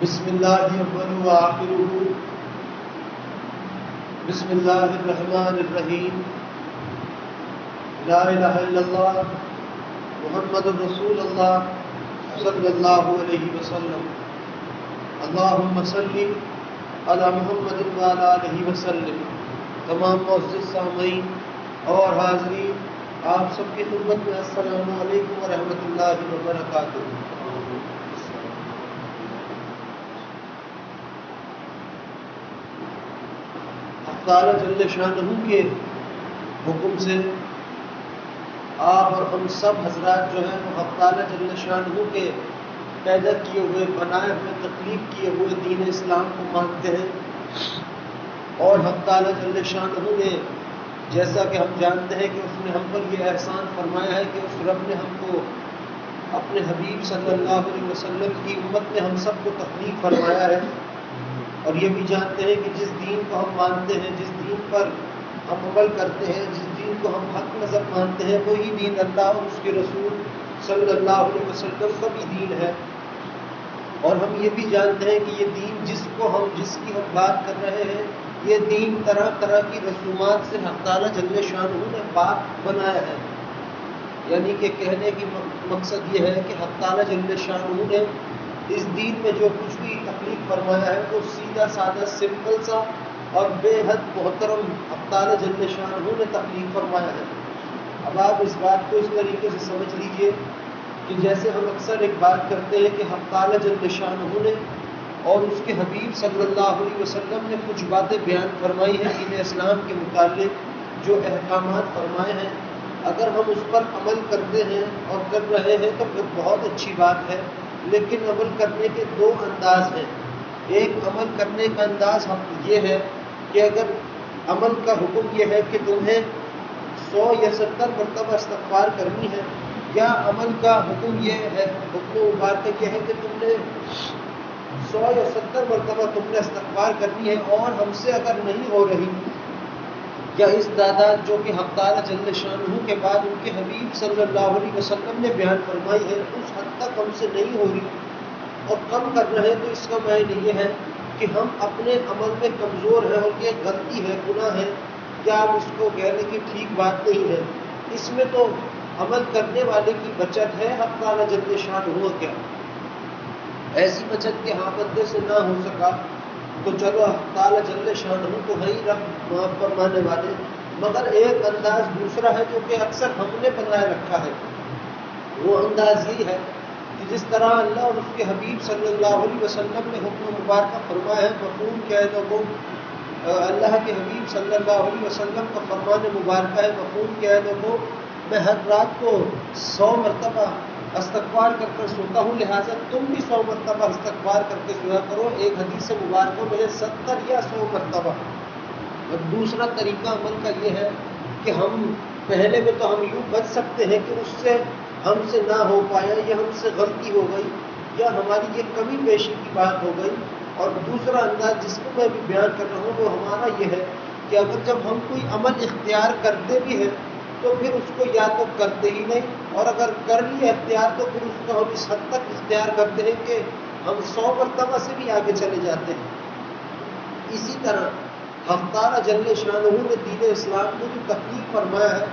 بسم اللہ اول و آخرہ بسم اللہ الرحمن الرحیم لا الہ الا اللہ محمد رسول اللہ صلی اللہ علیہ وسلم اللہم صلی علی محمد وعلی آلہ وسلم۔ تمام معزز سامعین اور حاضرین، آپ سب کی خدمت میں السلام علیکم ورحمۃ اللہ وبرکاتہ۔ تعالیٰ جل شانہ کے حکم سے آپ اور ہم سب حضرات جو ہیں وہ حق تعالیٰ جل شانہ کے پیدا کیے ہوئے، بنائے ہوئے، تخلیق کیے ہوئے دین اسلام کو مانتے ہیں، اور حق تعالیٰ جل شانہ نے جیسا کہ ہم جانتے ہیں کہ اس نے ہم پر یہ احسان فرمایا ہے کہ اس رب نے ہم کو اپنے حبیب صلی اللہ علیہ وسلم کی امت میں ہم سب کو تخلیق فرمایا ہے، اور یہ بھی جانتے ہیں کہ جس دین کو ہم مانتے ہیں، جس دین پر ہم عمل کرتے ہیں، جس دین کو ہم حق مذہب مانتے ہیں، وہی دین اللہ اور اس کے رسول صلی اللہ علیہ وسلم کا بھی دین ہے۔ اور ہم یہ بھی جانتے ہیں کہ یہ دین جس کی ہم بات کر رہے ہیں، یہ دین طرح طرح کی رسومات سے حق تعالیٰ جل شانہ نے پاک بنایا ہے۔ یعنی کہ کہنے کی مقصد یہ ہے کہ حق تعالیٰ جل شانہ نے اس دین میں جو کچھ بھی تخلیق فرمایا ہے وہ سیدھا سادہ سمپل سا اور بے حد محترم حق تعالیٰ جل شانہ نے تخلیق فرمایا ہے۔ اب آپ اس بات کو اس طریقے سے سمجھ لیجئے کہ جیسے ہم اکثر ایک بات کرتے ہیں کہ حق تعالیٰ جل شانہ نے اور اس کے حبیب صلی اللہ علیہ وسلم نے کچھ باتیں بیان فرمائی ہیں دین اسلام کے متعلق، جو احکامات فرمائے ہیں، اگر ہم اس پر عمل کرتے ہیں اور کر رہے ہیں تو پھر بہت اچھی بات ہے، لیکن عمل کرنے کے دو انداز ہیں۔ ایک عمل کرنے کا انداز یہ ہے کہ اگر عمل کا حکم یہ ہے کہ تمہیں 100 یا 70 مرتبہ استغفار کرنی ہے، یا عمل کا حکم یہ ہے، حکم مبارک یہ ہے کہ تم نے 100 یا 70 مرتبہ تم نے استغفار کرنی ہے، اور ہم سے اگر نہیں ہو رہی، یا اس تعداد جو کہ حق تعالیٰ جل شانہ کے بعد ان کے حبیب صلی اللہ علیہ وسلم نے بیان فرمائی ہے، اس حد تک ہم سے نہیں ہو رہی اور کم کر رہے ہیں، تو اس کا معنی یہ ہے کہ ہم اپنے عمل میں کمزور ہیں اور یہ غلطی ہے، گناہ ہے، کیا ہم اس کو کہنے کی ٹھیک بات نہیں ہے۔ اس میں تو عمل کرنے والے کی بچت ہے، حق تعالیٰ جل شانہ ہوا کیا ایسی بچت کہ ہاں بندے سے نہ ہو سکا تو چلو حق تعالیٰ جل شانہ کو ہے ہی رب معاف فرمانے والے، مگر ایک انداز دوسرا ہے جو کہ اکثر ہم نے بنائے رکھا ہے۔ وہ انداز یہ ہے کہ جس طرح اللہ اور اس کے حبیب صلی اللہ علیہ وسلم نے حکم مبارکہ فرمایا ہے، مفہوم کیا ہے لوگوں، اللہ کے حبیب صلی اللہ علیہ وسلم کا فرمان مبارکہ ہے، مفہوم کیا ہے لوگوں، میں ہر رات کو 100 مرتبہ استغفار کر کر سوتا ہوں، لہٰذا تم بھی 100 مرتبہ استغفار کر کے سویا کرو۔ ایک حدیث مبارکہ میں 70 یا 100 مرتبہ۔ اور دوسرا طریقہ عمل کا یہ ہے کہ ہم پہلے میں تو ہم یوں بچ سکتے ہیں کہ اس سے ہم سے نہ ہو پایا، یا ہم سے غلطی ہو گئی، یا ہماری یہ کمی بیشی کی بات ہو گئی۔ اور دوسرا انداز جس کو میں بھی بیان کر رہا ہوں وہ ہمارا یہ ہے کہ اگر جب ہم کوئی عمل اختیار کرتے بھی ہیں تو پھر اس کو یا تو کرتے ہی نہیں، اور اگر کر لیا اختیار تو پھر اس کو ہم اس حد تک اختیار کرتے ہیں کہ ہم 100 مرتبہ سے بھی آگے چلے جاتے ہیں۔ اسی طرح حق تعالیٰ جل شانہ نے دین اسلام کو جو تخلیق فرمایا ہے،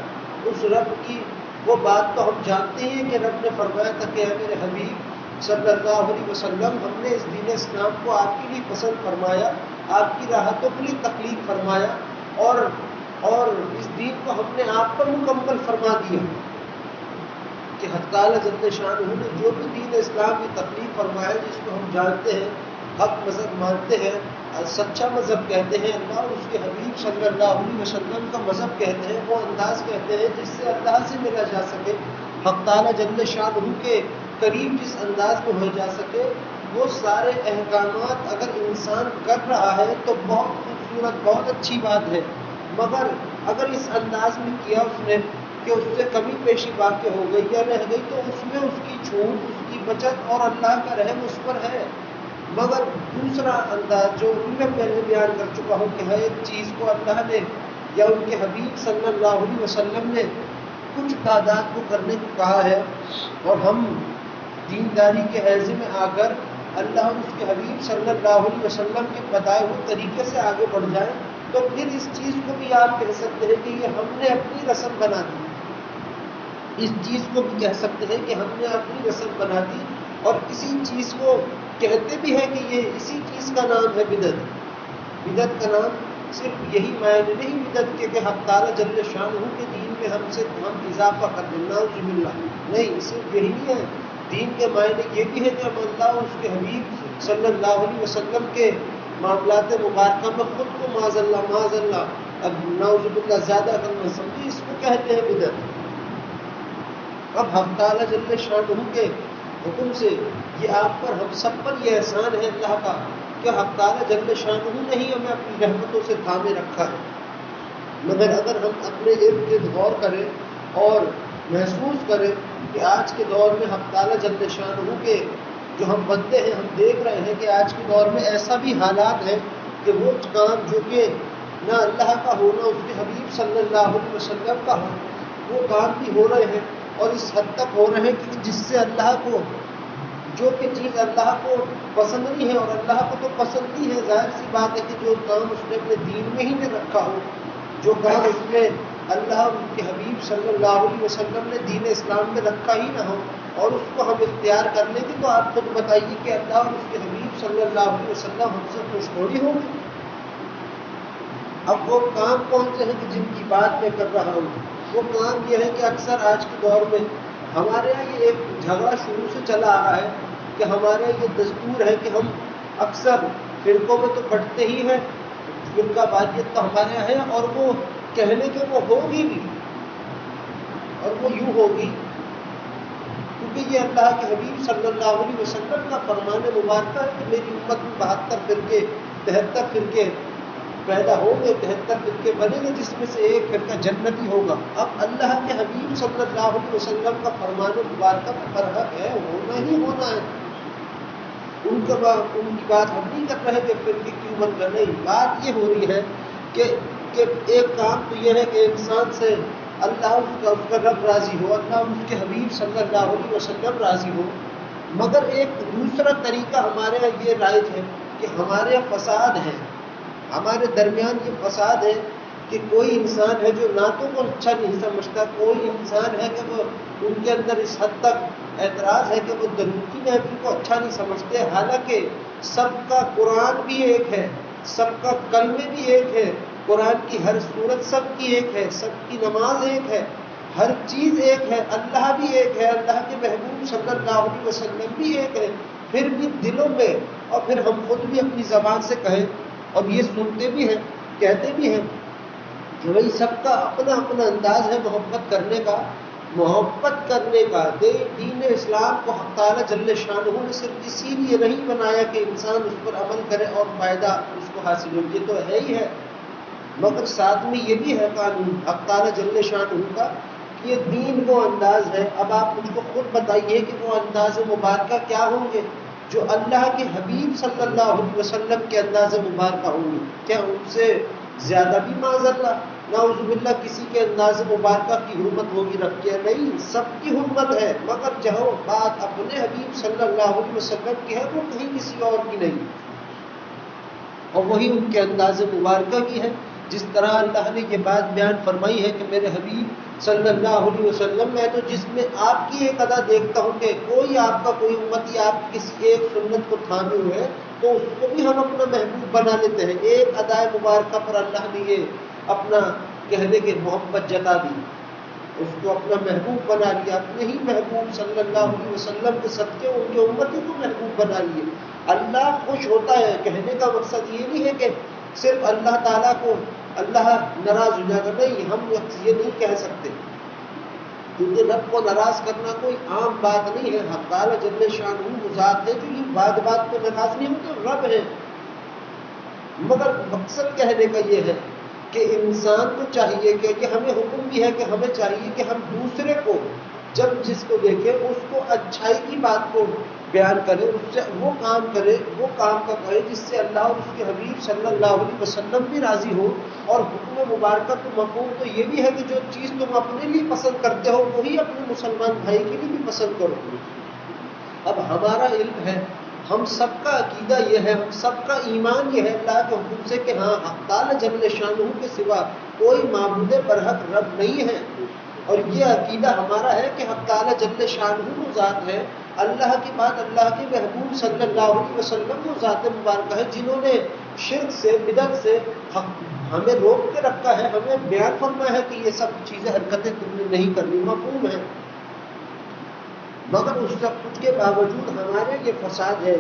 اس رب کی وہ بات تو ہم جانتے ہیں کہ رب نے فرمایا تھا کہ اے میرے حبیب صلی اللہ علیہ وسلم، ہم نے اس دین اسلام کو آپ کے لیے پسند فرمایا، آپ کی راحتوں کے لیے تخلیق فرمایا، اور اس دین کو ہم نے آپ پر مکمل فرما دیا کہ حق تعالیٰ جل شانہ نے جو بھی دین اسلام کی تخلیق فرمایا، جس کو ہم جانتے ہیں، حق مذہب مانتے ہیں، سچا مذہب کہتے ہیں، اللہ اور اس کے حبیب صلی اللہ علیہ وسلم کا مذہب کہتے ہیں، وہ انداز کہتے ہیں جس سے اللہ سے ملا جا سکے، حق تعالیٰ جل شانہ کے قریب جس انداز میں ہو جا سکے، وہ سارے احکامات اگر انسان کر رہا ہے تو بہت خوبصورت، بہت اچھی بات ہے، مگر اگر اس انداز میں کیا اس نے کہ اس سے کمی پیشی واقع ہو گئی یا رہ گئی، تو اس میں اس کی چھوٹ، اس کی بچت اور اللہ کا رحم اس پر ہے۔ مگر دوسرا انداز جو میں پہلے بیان کر چکا ہوں کہ ہر ایک چیز کو اللہ نے یا ان کے حبیب صلی اللہ علیہ وسلم نے کچھ تعداد کو کرنے کو کہا ہے، اور ہم دینداری کے عرضے میں آ کر اللہ اور اس کے حبیب صلی اللہ علیہ وسلم کے بتائے ہوئے طریقے سے آگے بڑھ جائیں تو پھر اس چیز کو بھی آپ کہہ سکتے ہیں کہ یہ ہم نے اپنی رسم بنا دی. اس چیز کو بھی کہہ سکتے ہیں کہ ہم نے اپنی رسم بنا دی. اور اسی چیز کو کہتے بھی ہیں کہ یہ اسی چیز کا نام ہے بدعت. بدعت کا نام صرف یہی معنی نہیں بدعت کے کہ حق تعالیٰ جل شانہ کے دین میں ہم اضافہ کر دیں، نعوذ باللہ. نہیں، صرف یہی نہیں ہے. دین کے معنی یہ بھی ہے کہ ہم اللہ اور اس کے حبیب صلی اللہ علیہ وسلم کے معاملات مبارکہ میں خود کو معاذ اللہ اب نعوذ باللہ زیادہ کرنا سمجھے، اس کو کہتے ہیں بدعت. اب حق تعالیٰ جل شانہ کے حکم سے یہ آپ پر ہم سب پر یہ احسان ہے اللہ کا کہ حق تعالیٰ جل شانہ نے ہی ہمیں اپنی رحمتوں سے تھامے رکھا ہے. مگر اگر ہم اپنے ارد گرد غور کریں اور محسوس کریں کہ آج کے دور میں حق تعالیٰ جل شانہ کے جو ہم بندے ہیں، ہم دیکھ رہے ہیں کہ آج کے دور میں ایسا بھی حالات ہے کہ وہ کام جو کہ نہ اللہ کا ہو نہ اس کے حبیب صلی اللہ علیہ وسلم کا ہو، وہ کام بھی ہو رہے ہیں اور اس حد تک ہو رہے ہیں کہ جس سے اللہ کو جو کہ چیز اللہ کو پسند نہیں ہے، اور اللہ کو تو پسند ہی ہے، ظاہر سی بات ہے کہ جو کام اس نے اپنے دین میں ہی نہیں رکھا ہو، جو کام اس نے اللہ اور ان کے حبیب صلی اللہ علیہ وسلم نے دین اسلام میں رکھا ہی نہ ہو، اور اس کو ہم اختیار کر لیں گے تو آپ خود بتائیے کہ اللہ اور اس کے حبیب صلی اللہ علیہ وسلم ہم سے خوش تھوڑی ہوں گے. اب وہ کام کون سے ہیں کہ جن کی بات میں کر رہا ہوں؟ وہ کام یہ ہے کہ اکثر آج کے دور میں ہمارے یہاں یہ ایک جھگڑا شروع سے چلا آ رہا ہے کہ ہمارے یہ دستور ہے کہ ہم اکثر فرقوں میں تو بٹتے ہی ہیں، فرقہ واریت تو ہمارے یہاں ہے، اور وہ کہنے کے وہ ہوگی بھی، اور وہ یوں ہوگی کیونکہ یہ اللہ کے حبیب صلی اللہ علیہ وسلم کا فرمان مبارکہ ہے کہ میری امت میں 72 فرقے 73 فرقے پیدا ہوں گے، 73 فرقے بنے گے، جس میں سے ایک فرقہ جنتی ہوگا. اب اللہ کے حبیب صلی اللہ علیہ وسلم کا فرمان مبارکہ میں برحق ہے، ہونا ہی ہونا ہے. ان کی بات ہم نہیں کر رہے کہ فرقے کیوں بن رہے. نہیں، بات یہ ہو رہی ہے کہ ایک کام تو یہ ہے کہ انسان سے اللہ اس کا رب راضی ہو، اللہ اور اس کے حبیب صلی اللہ علیہ وسلم راضی ہو. مگر ایک دوسرا طریقہ ہمارے یہاں یہ رائج ہے کہ ہمارے یہاں فساد ہے، ہمارے درمیان یہ فساد ہے کہ کوئی انسان ہے جو نعتوں کو اچھا نہیں سمجھتا، کوئی انسان ہے کہ وہ ان کے اندر اس حد تک اعتراض ہے کہ وہ درود کی محفل کو اچھا نہیں سمجھتے، حالانکہ سب کا قرآن بھی ایک ہے، سب کا کلمے بھی ایک ہے، قرآن کی ہر صورت سب کی ایک ہے، سب کی نماز ایک ہے، ہر چیز ایک ہے، اللہ بھی ایک ہے، اللہ کے محبوب صلی اللہ علیہ وسلم بھی ایک ہے. پھر بھی دلوں میں، اور پھر ہم خود بھی اپنی زبان سے کہیں اور یہ سنتے بھی ہیں، کہتے بھی ہیں کہ بھائی سب کا اپنا اپنا انداز ہے محبت کرنے کا. محبت کرنے کا دین اسلام کو حق تعالیٰ جل شانہ نے صرف اسی لیے نہیں بنایا کہ انسان اس پر عمل کرے اور فائدہ اس کو حاصل ہو، یہ تو ہے ہی ہے، مگر ساتھ میں یہ بھی ہے قانون حق تعالیٰ جل شانہ کا کہ یہ دین وہ انداز ہے. اب آپ مجھ کو خود بتائیے کہ وہ انداز مبارکہ کیا ہوں گے جو اللہ کے حبیب صلی اللہ علیہ وسلم کے انداز مبارکہ ہوں گے. کیا ان سے زیادہ بھی معاذ اللہ نعوذ باللہ کسی کے انداز مبارکہ کی حرمت ہوگی رکھ کے؟ نہیں، سب کی حرمت ہے، مگر جہاں بات اپنے حبیب صلی اللہ علیہ وسلم کی ہے وہ کہیں کسی اور کی نہیں، اور وہی ان کے انداز مبارکہ کی ہے. جس طرح اللہ نے یہ بات بیان فرمائی ہے کہ میرے حبیب صلی اللہ علیہ وسلم، میں تو جس میں آپ کی ایک ادا دیکھتا ہوں کہ کوئی آپ کا کوئی امتی آپ کسی ایک سنت کو تھامے ہوئے ہے تو اس کو بھی ہم اپنا محبوب بنا لیتے ہیں. ایک ادائے مبارکہ پر اللہ نے یہ اپنا کہنے کے محبت جتا دی، اس کو اپنا محبوب بنا لیا، اپنے ہی محبوب صلی اللہ علیہ وسلم کے صدقے ان کے امتی کو محبوب بنا لیے. اللہ خوش ہوتا ہے، کہنے کا مقصد یہ نہیں ہے کہ صرف اللہ تعالیٰ کو اللہ ناراض ہو جائے گا، نہیں، ہم یہ نہیں کہہ سکتے کیونکہ رب کو ناراض کرنا کوئی عام بات نہیں ہے. حق تعالیٰ جل شانہ وہ ذات ہے جو یہ بات پہ ناراض نہیں ہوتے، رب ہے. مگر مقصد کہنے کا یہ ہے کہ انسان کو چاہیے کہ ہمیں حکم بھی ہے کہ ہمیں چاہیے کہ ہم دوسرے کو جب جس کو دیکھیں اس کو اچھائی کی بات کو بیان کرے، اس سے وہ کام کرے، وہ کام کا کرے جس سے اللہ اور اس کے حبیب صلی اللہ علیہ وسلم بھی راضی ہو. اور حکم مبارکہ تو مفہوم تو یہ بھی ہے کہ جو چیز تم اپنے لیے پسند کرتے ہو وہی اپنے مسلمان بھائی کے لیے بھی پسند کرو. اب ہمارا علم ہے ہم سب کا عقیدہ یہ ہے، ہم سب کا ایمان یہ ہے اللہ کے حکم سے کہ ہاں حق تعالی جل شانہ کے سوا کوئی معبود برحق رب نہیں ہے، اور یہ عقیدہ ہمارا ہے کہ حق تعالی جل شانہ وہ ذات ہے، اللہ کی بات اللہ کے محبوب صلی اللہ علیہ وسلم وہ ذات مبارکہ ہے جنہوں نے شرک سے بدعت سے ہمیں روک کے رکھا ہے، ہمیں بیان فرمایا ہے کہ یہ سب چیزیں حرکتیں تم نے نہیں کرنی، مفہوم ہے۔ مگر اس سب کچھ کے باوجود ہمارے یہ فساد ہے،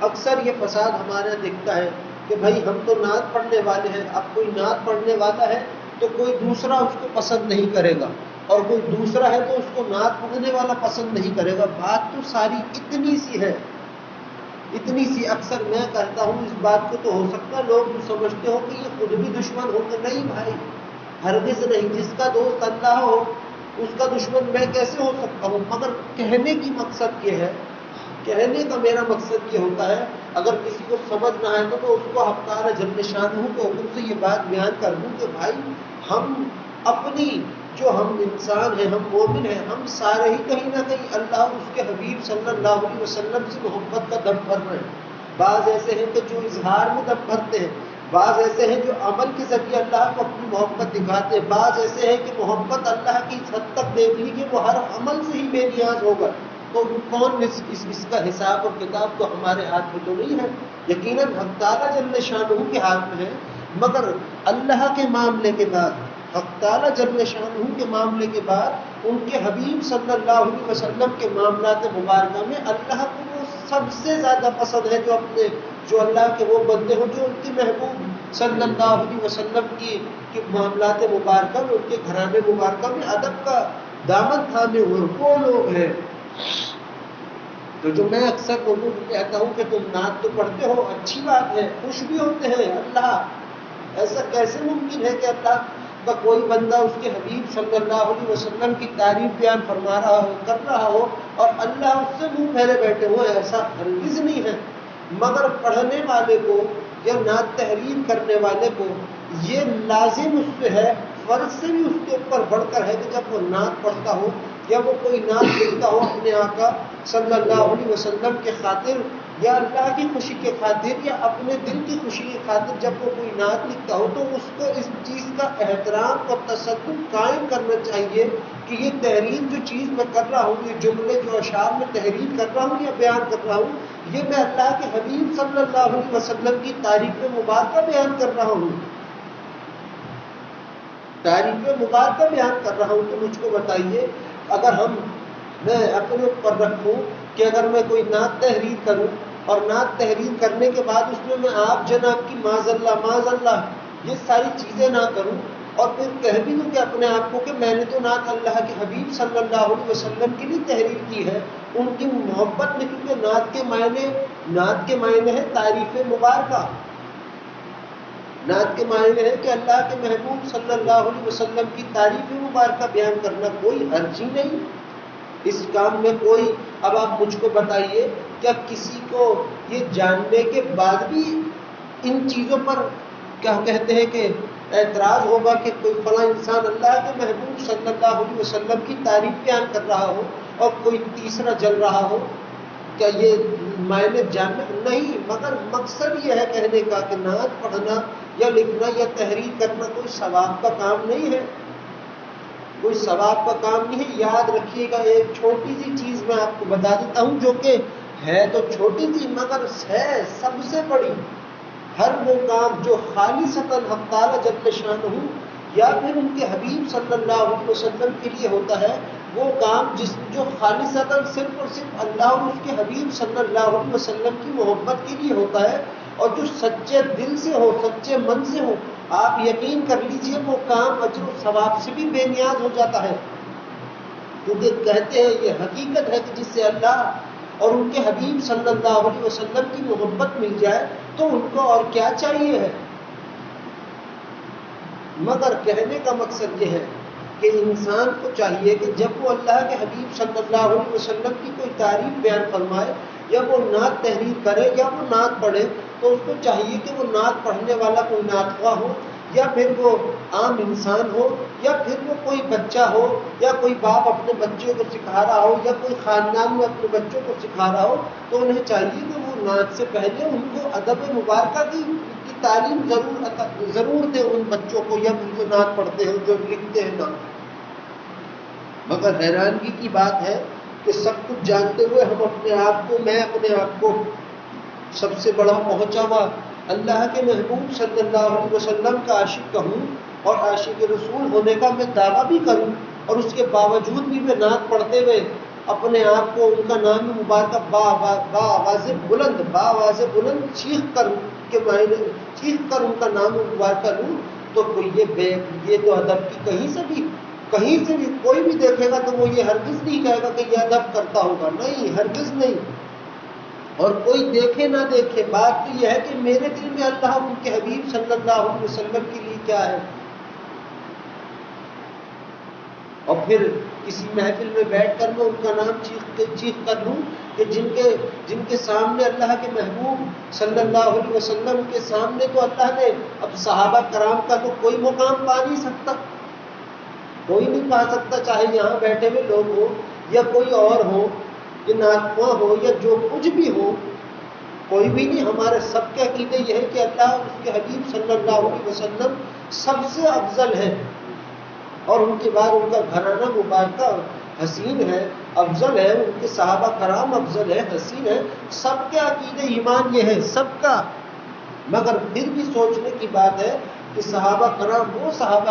اکثر یہ فساد ہمارے دکھتا ہے کہ بھائی ہم تو نعت پڑھنے والے ہیں، اب کوئی نعت پڑھنے والا ہے تو کوئی دوسرا اس کو پسند نہیں کرے گا، اور کوئی دوسرا ہے تو اس کو نعت پڑھنے والا پسند نہیں کرے گا۔ بات تو ساری اتنی سی ہے، اتنی سی۔ اکثر میں کہتا ہوں اس بات کو تو ہو سکتا ہے لوگ سمجھتے ہو کہ یہ خود بھی دشمن ہو، کہ نہیں بھائی ہرگز نہیں، جس کا دوست اللہ ہو اس کا دشمن میں کیسے ہو سکتا ہوں؟ مگر کہنے کی مقصد یہ ہے، کہنے کا میرا مقصد یہ ہوتا ہے اگر کسی کو سمجھ نہ آئے تو میں اس کو حق تعالی جل شانہ کے حکم سے یہ بات بیان کر دوں کہ بھائی ہم اپنی جو ہم انسان ہیں، ہم مومن ہیں، ہم سارے ہی کہیں نہ کہیں اللہ اور اس کے حبیب صلی اللہ علیہ وسلم سے محبت کا دم بھر رہے ہیں۔ بعض ایسے ہیں کہ جو اظہار میں دم بھرتے ہیں، بعض ایسے ہیں جو عمل کے ذریعے اللہ کو اپنی محبت دکھاتے ہیں، بعض ایسے ہیں کہ محبت اللہ کی اس حد تک دیکھ لی کہ وہ ہر عمل سے ہی بے نیاز ہوگا۔ تو کون اس کا حساب اور کتاب تو ہمارے ہاتھ میں تو نہیں ہے، یقیناً حق تعالی جل شانہ کے ہاتھ میں ہے، مگر اللہ کے معاملے کے بعد، حق تعالی جل شانہ کے معاملے کے بعد ان کے حبیب صلی اللہ علیہ وسلم کے معاملات مبارکہ میں اللہ کو وہ سب سے زیادہ پسند ہے جو اللہ کے وہ بندے ہوں جو ان کے محبوب صلی اللہ علیہ وسلم کی معاملات مبارکہ میں، ان کے گھرانے مبارکہ میں ادب کا دامن تھامے ہوئے وہ لوگ ہیں۔ تو جو میں اکثر لوگوں کو کہتا ہوں کہ تم نعت تو پڑھتے ہو، اچھی بات ہے، خوش بھی ہوتے ہیں، اللہ ایسا کیسے ممکن ہے کہ اللہ کا کوئی بندہ اس کے حبیب صلی اللہ علیہ وسلم کی تعریف بیان فرما رہا ہو، کر رہا ہو، اور اللہ اس سے منہ پھیرے بیٹھے ہوئے؟ ایسا ہرگز نہیں ہے۔ مگر پڑھنے والے کو یا نعت تحریر کرنے والے کو یہ لازم اس پہ ہے، فرض سے بھی اس کے اوپر بڑھ کر ہے کہ جب وہ نعت پڑھتا ہو یا وہ کوئی نعت لکھتا ہو اپنے آقا صلی اللہ علیہ وسلم کے خاطر یا اللہ کی خوشی کے خاطر یا اپنے دل کی خوشی کی خاطر، جب وہ کوئی نعت لکھتا ہو تو اس کو اس چیز کا احترام اور تصدق قائم کرنا چاہیے کہ یہ تحریر جو چیز میں کر رہا ہوں، یہ جملے جو اشعار میں تحریر کر رہا ہوں یا بیان کر رہا ہوں، یہ میں اللہ کے حبیب صلی اللہ علیہ وسلم کی تعریف مبارکہ بیان کر رہا ہوں، تعریف مبارکہ بیان کر رہا ہوں۔ تو مجھ کو بتائیے، اگر میں اپنے اوپر رکھوں کہ اگر میں کوئی نعت تحریر کروں اور نعت تحریر کرنے کے بعد اس میں آپ جناب کی معاذ اللہ یہ ساری چیزیں نہ کروں، اور پھر کہہ بھی دوں کہ اپنے آپ کو کہ میں نے تو نعت اللہ کے حبیب صلی اللہ علیہ وسلم کے لیے تحریر کی ہے، ان کی محبت میں، کیونکہ نعت کے معنی ہے تعریف مبارکہ، نعت کے معنی ہے کہ اللہ کے محبوب صلی اللہ علیہ وسلم کی تعریف مبارکہ بیان کرنا، کوئی حرج ہی نہیں اس کام میں کوئی۔ اب آپ مجھ کو بتائیے، کیا کسی کو یہ جاننے کے بعد بھی ان چیزوں پر کیا کہتے ہیں کہ اعتراض ہوگا کہ کوئی فلاں انسان اللہ کے محبوب صلی اللہ علیہ وسلم کی تعریف بیان کر رہا ہو اور کوئی تیسرا جل رہا ہو؟ کیا یہ معنی جاننا نہیں، مگر مقصد یہ ہے کہنے کا کہ نعت پڑھنا یا لکھنا یا تحریر کرنا کوئی ثواب کا کام نہیں ہے، کوئی ثواب کا کام نہیں ہے۔ یاد رکھیے گا، ایک چھوٹی سی چیز میں آپ کو بتا دیتا ہوں جو کہ ہے تو چھوٹی سی مگر ہے سب سے بڑی۔ ہر وہ کام جو خالصتاً حق تعالی جل شانہ یا پھر ان کے حبیب صلی اللہ علیہ وسلم کے لیے ہوتا ہے، وہ کام جو خالصتاً صرف اور صرف اللہ اور اس کے حبیب صلی اللہ علیہ وسلم کی محبت کے لیے ہوتا ہے، اور جو سچے دل سے ہو، سچے من سے ہو، آپ یقین کر لیجئے وہ کام اجر و ثواب سے بھی بے نیاز ہو جاتا ہے، کیونکہ کہتے ہیں یہ حقیقت ہے کہ جس سے اللہ اور ان کے حبیب صلی اللہ علیہ وسلم کی محبت مل جائے تو ان کو اور کیا چاہیے ہے۔ مگر کہنے کا مقصد یہ ہے کہ انسان کو چاہیے کہ جب وہ اللہ کے حبیب صلی اللہ علیہ وسلم کی کوئی تعریف بیان فرمائے یا وہ نعت تحریر کرے یا وہ نعت پڑھے، تو اس کو چاہیے کہ وہ نعت پڑھنے والا کوئی نعت خواہ ہو یا پھر وہ عام انسان ہو یا پھر وہ کوئی بچہ ہو یا کوئی باپ اپنے بچوں کو سکھا رہا ہو یا کوئی خاندان میں اپنے بچوں کو سکھا رہا ہو، تو انہیں چاہیے کہ وہ نعت سے پہلے ان کو ادب مبارکہ کی تعلیم ضرور دے ان بچوں کو، یا جو نعت پڑھتے ہیں جو لکھتے ہیں نعت. مگر حیرانگی کی بات ہے کہ سب کچھ جانتے ہوئے ہم میں اپنے آپ کو سب سے بڑا پہنچا ہوا اللہ کے محبوب صلی اللہ علیہ وسلم کا عاشق کہوں اور عاشق رسول ہونے کا میں دعویٰ بھی کروں، اور اس کے باوجود بھی میں نعت پڑھتے ہوئے اپنے آپ کو ان کا نام مبارکہ با آواز بلند چیخ کر ان کا نام مبارکہ لوں، تو یہ تو ادب کی کہیں سے بھی کوئی بھی دیکھے گا تو وہ یہ ہرگز نہیں کہے گا کہ یہ ادب کرتا ہوگا، نہیں، ہرگز نہیں. اور کوئی دیکھے نہ دیکھے، بات تو یہ ہے کہ میرے دل میں اللہ ان کے حبیب صلی اللہ علیہ وسلم کے لیے کیا ہے. اور پھر کسی محفل میں بیٹھ کر میں ان کا نام چیخ کر لوں کہ جن کے سامنے اللہ کے محبوب صلی اللہ علیہ وسلم کے سامنے تو اللہ نے اب صحابہ کرام کا تو کوئی مقام پا نہیں سکتا، کوئی نہیں پا سکتا، چاہے یہاں بیٹھے ہوئے لوگ ہوں یا کوئی اور ہو، یا ناتواں ہو یا جو کچھ بھی ہو، کوئی بھی نہیں. ہمارے سب کے عقیدے یہ ہے کہ اللہ اور اس کے حبیب صلی اللہ علیہ وسلم سب سے افضل ہے، اور ان کے بعد ان کا گھرانہ مبارکہ حسین ہے، افضل ہے، ان کے صحابہ کرام افضل ہے، حسین ہے. سب کے عقیدے ایمان یہ ہے، سب کا. مگر پھر بھی سوچنے کی بات ہے کہ صحابہ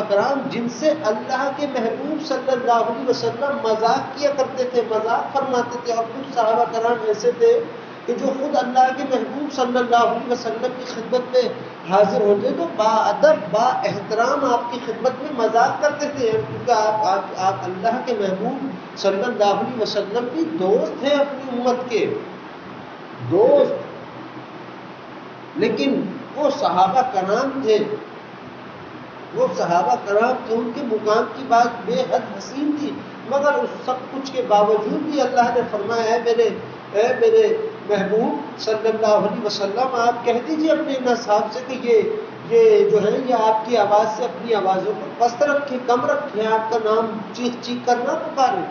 کرام جن سے اللہ کے محبوب صلی اللہ علیہ وسلم مذاق کیا کرتے تھے، مذاق فرماتے تھے، اور کچھ صحابہ کرام ایسے تھے کہ جو خود اللہ کے محبوب صلی اللہ علیہ وسلم کی خدمت میں حاضر ہوتے تو با ادب با احترام آپ کی خدمت میں مذاق کرتے تھے، کیونکہ آپ اللہ کے محبوب صلی اللہ علیہ وسلم کی دوست ہیں، اپنی امت کے دوست. لیکن وہ صحابہ کرام تھے، ان کے مقام کی بات بے حد حسین تھی. مگر اس سب کچھ کے باوجود بھی اللہ نے فرمایا اے میرے محبوب صلی اللہ علیہ وسلم، آپ کہہ دیجئے اپنے ان اصحاب سے کہ یہ جو ہے یہ آپ کی آواز سے اپنی آوازوں کو پست رکھیں، کم رکھیں، آپ کا نام چیخ کر نہ پکاریں.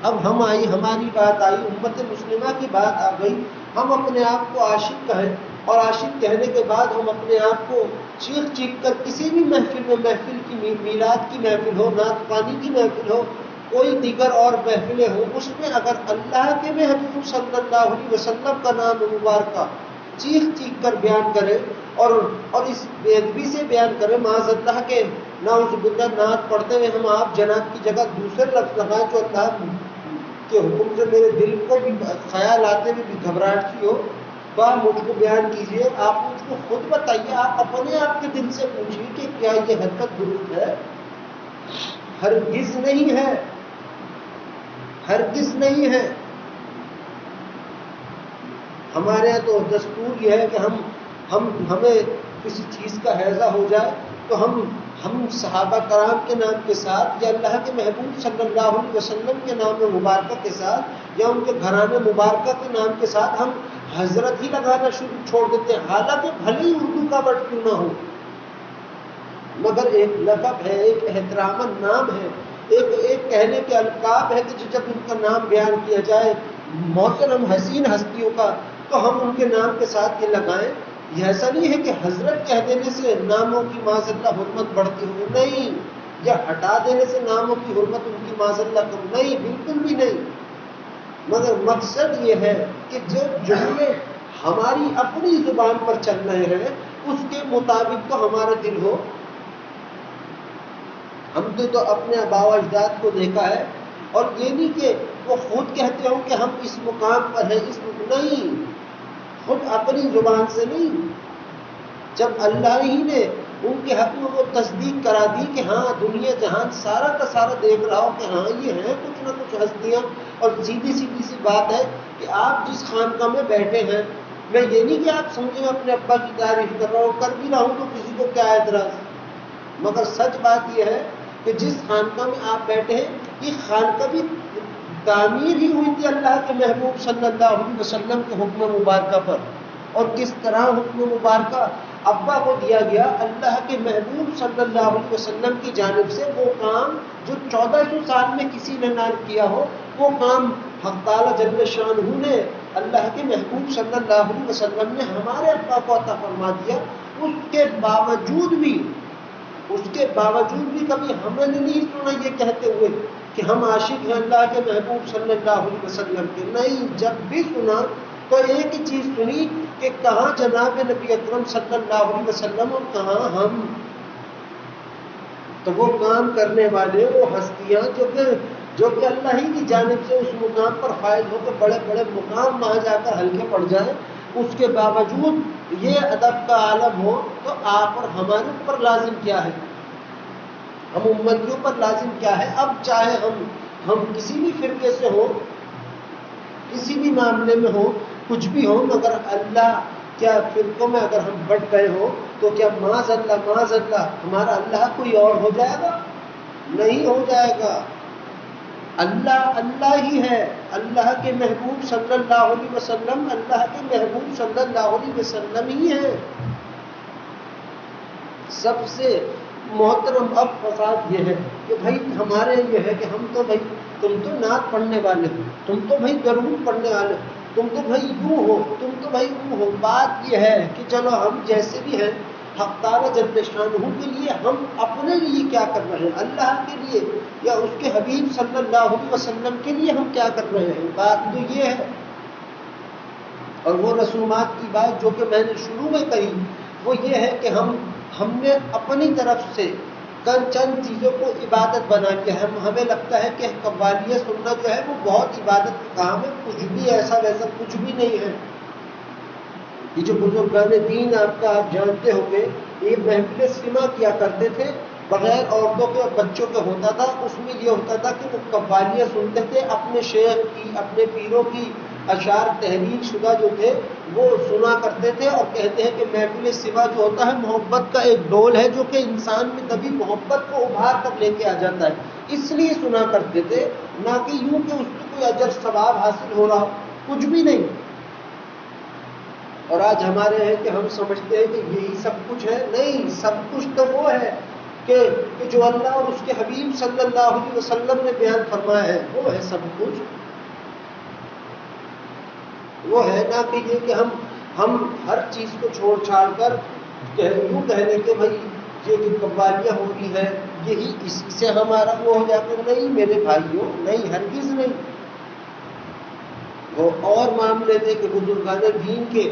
اب ہماری بات آئی، امت مسلمہ کی بات آ گئی، ہم اپنے آپ کو عاشق کہیں، اور عاشق کہنے کے بعد ہم اپنے آپ کو چیخ کر کسی بھی محفل کی میلاد کی محفل ہو، نعت خوانی کی محفل ہو، کوئی دیگر اور محفلیں ہوں، اس میں اگر اللہ کے محبوب صلی اللہ علیہ وسلم کا نام مبارکہ چیخ کر بیان کرے اور اس بے ادبی سے بیان کرے، معاذ اللہ کے نعوذ باللہ نعت پڑھتے ہوئے ہم آپ جناب کی جگہ دوسرے لفظ لگائیں جو اللہ کے حکم سے میرے دل کو بھی خیال آتے ہوئے بھی گھبراہٹ سی ہو، مجھ کو بیان کیجئے، آپ مجھ کو خود بتائیے، آپ اپنے آپ کے دل سے پوچھیے کہ کیا یہ حرکت درست ہے؟ ہرگز نہیں ہے، ہرگز نہیں ہے. ہمارے یہاں تو دستور یہ ہے کہ ہمیں کسی چیز کا ہیضہ ہو جائے تو ہم صحابہ کرام کے نام کے ساتھ یا اللہ کے محبوب صلی اللہ علیہ وسلم کے نام مبارکہ کے ساتھ یا ان کے گھرانے مبارکہ کے نام کے ساتھ ہم حضرت ہی لگانا چھوڑ دیتے ہیں، حالانکہ بھلے ہی اردو کا ورڈ کیوں نہ ہو، مگر ایک لقب ہے، ایک احترام نام ہے، ایک کہنے کے القاب ہے کہ جب ان کا نام بیان کیا جائے محترم حسین ہستیوں کا تو ہم ان کے نام کے ساتھ یہ لگائیں. یہ ایسا نہیں ہے کہ حضرت کہہ دینے سے ناموں کی معاذ اللہ حرمت بڑھتی ہو، نہیں، یا ہٹا دینے سے ناموں کی حرمت ان کی معاذ اللہ کم، نہیں، بالکل بھی نہیں. مگر مقصد یہ ہے کہ جو جملے ہماری اپنی زبان پر چل رہے ہیں اس کے مطابق تو ہمارا دل ہو. ہم تو اپنے آباء و اجداد کو دیکھا ہے، اور یہ نہیں کہ وہ خود کہتے ہوں کہ ہم اس مقام پر ہیں، نہیں، خود اپنی زبان سے نہیں. جب اللہ ہی نے ان کے حق میں وہ تصدیق کرا دی کہ ہاں دنیا جہان سارا کا سارا دیکھ رہا ہو کہ ہاں یہ ہیں کچھ نہ کچھ ہستیاں، اور سیدھی سی بات ہے کہ آپ جس خانقاہ میں بیٹھے ہیں، میں یہ نہیں کہ آپ سمجھیں اپنے ابا کی تعریف کر رہا ہوں، کر بھی رہا ہوں تو کسی کو کیا اعتراض، مگر سچ بات یہ ہے کہ جس خانقاہ میں آپ بیٹھے ہیں یہ خانقاہ بھی تعمیر ہی ہوئی تھی اللہ کے محبوب صلی اللہ علیہ وسلم کے حکم مبارکہ پر. اور کس طرح حکم مبارکہ ابا کو دیا گیا اللہ کے محبوب صلی اللہ علیہ وسلم کی جانب سے، وہ کام جو 1400 سال میں کسی نے نہ کیا ہو وہ کام حق تعالیٰ جل شانہ نے اللہ کے محبوب صلی اللہ علیہ وسلم نے ہمارے ابا کو عطا فرما دیا، اس کے باوجود بھی کبھی ہم نے نہیں سنا یہ کہتے ہوئے کہ ہم عاشق ہیں اللہ کے محبوب صلی اللہ علیہ وسلم کے. نہیں، جب بھی سنا تو ایک ہی چیز سنی کہ کہاں جناب نبی اکرم صلی اللہ علیہ وسلم اور کہاں ہم. تو وہ کام کرنے والے، وہ ہستیاں جو کہ اللہ ہی کی جانب سے اس مقام پر فائز ہو کے بڑے بڑے مقام وہاں جا کر ہلکے پڑ جائیں، اس کے باوجود یہ ادب کا عالم ہو، تو آپ اور ہمارے اوپر لازم کیا ہے، ہم امتیوں پر لازم کیا ہے. اب چاہے ہم کسی بھی فرقے سے ہوں، کسی بھی معاملے میں ہو، کچھ بھی ہو، مگر اللہ کیا فرقوں میں اگر ہم بٹ گئے ہوں تو کیا معاذ اللہ ہمارا اللہ کوئی اور ہو جائے گا؟ نہیں ہو جائے گا. اللہ ہی ہے. اللہ کے محبوب صلی اللہ علیہ وسلم اللہ کے محبوب صلی اللہ علیہ وسلم ہی ہے. سب سے محترم اب فساد یہ ہے کہ بھائی ہمارے یہ ہے کہ ہم تو بھائی تم تو نعت پڑھنے والے ہو، تم تو بھائی درود پڑھنے والے ہو، تم تو بھائی یوں ہو، تم تو بھائی وہ ہو. بات یہ ہے کہ چلو ہم جیسے بھی ہیں حق تعالیٰ جل شانہ کے لیے ہم اپنے لیے کیا کر رہے ہیں، اللہ کے لیے یا اس کے حبیب صلی اللہ علیہ وسلم کے لیے ہم کیا کر رہے ہیں. بات تو یہ ہے. اور وہ رسومات کی بات جو کہ میں نے شروع میں کہی وہ یہ ہے کہ ہم نے اپنی طرف سے چند چیزوں کو عبادت بنا کے ہمیں لگتا ہے کہ قوالیہ سننا جو ہے وہ بہت عبادت کا کام ہے. کچھ بھی ایسا ویسا کچھ بھی نہیں ہے. یہ جو بزرگان دین آپ جانتے ہوں گے، یہ محفل سما کیا کرتے تھے، بغیر عورتوں کے اور بچوں کے ہوتا تھا. اس میں یہ ہوتا تھا کہ وہ قوالیاں سنتے تھے، اپنے شیخ کی، اپنے پیروں کی اشعار تحریر شدہ جو تھے وہ سنا کرتے تھے. اور کہتے ہیں کہ محفل سما جو ہوتا ہے محبت کا ایک ڈول ہے جو کہ انسان میں کبھی محبت کو ابھار کر لے کے آ جاتا ہے، اس لیے سنا کرتے تھے، نہ کہ یوں کہ اس میں کوئی اجر ثواب حاصل ہو رہا، کچھ بھی نہیں. اور آج ہمارے ہیں کہ ہم سمجھتے ہیں کہ یہی سب کچھ ہے. نہیں، سب کچھ تو وہ ہے کہ جو اللہ اور اس کے حبیب صلی اللہ علیہ وسلم نے بیان فرمایا ہے وہ ہے سب کچھ. وہ ہے نہ کہ یہ کہ ہم ہر چیز کو چھوڑ چھاڑ کر یوں کہنے کہ بھائی یہ جو قوالیاں ہو رہی ہے یہی اسی سے ہمارا وہ ہو جاتا ہے. نہیں میرے بھائیوں، نہیں، ہرگز نہیں. وہ اور معاملے تھے کہ بزرگان دین کے،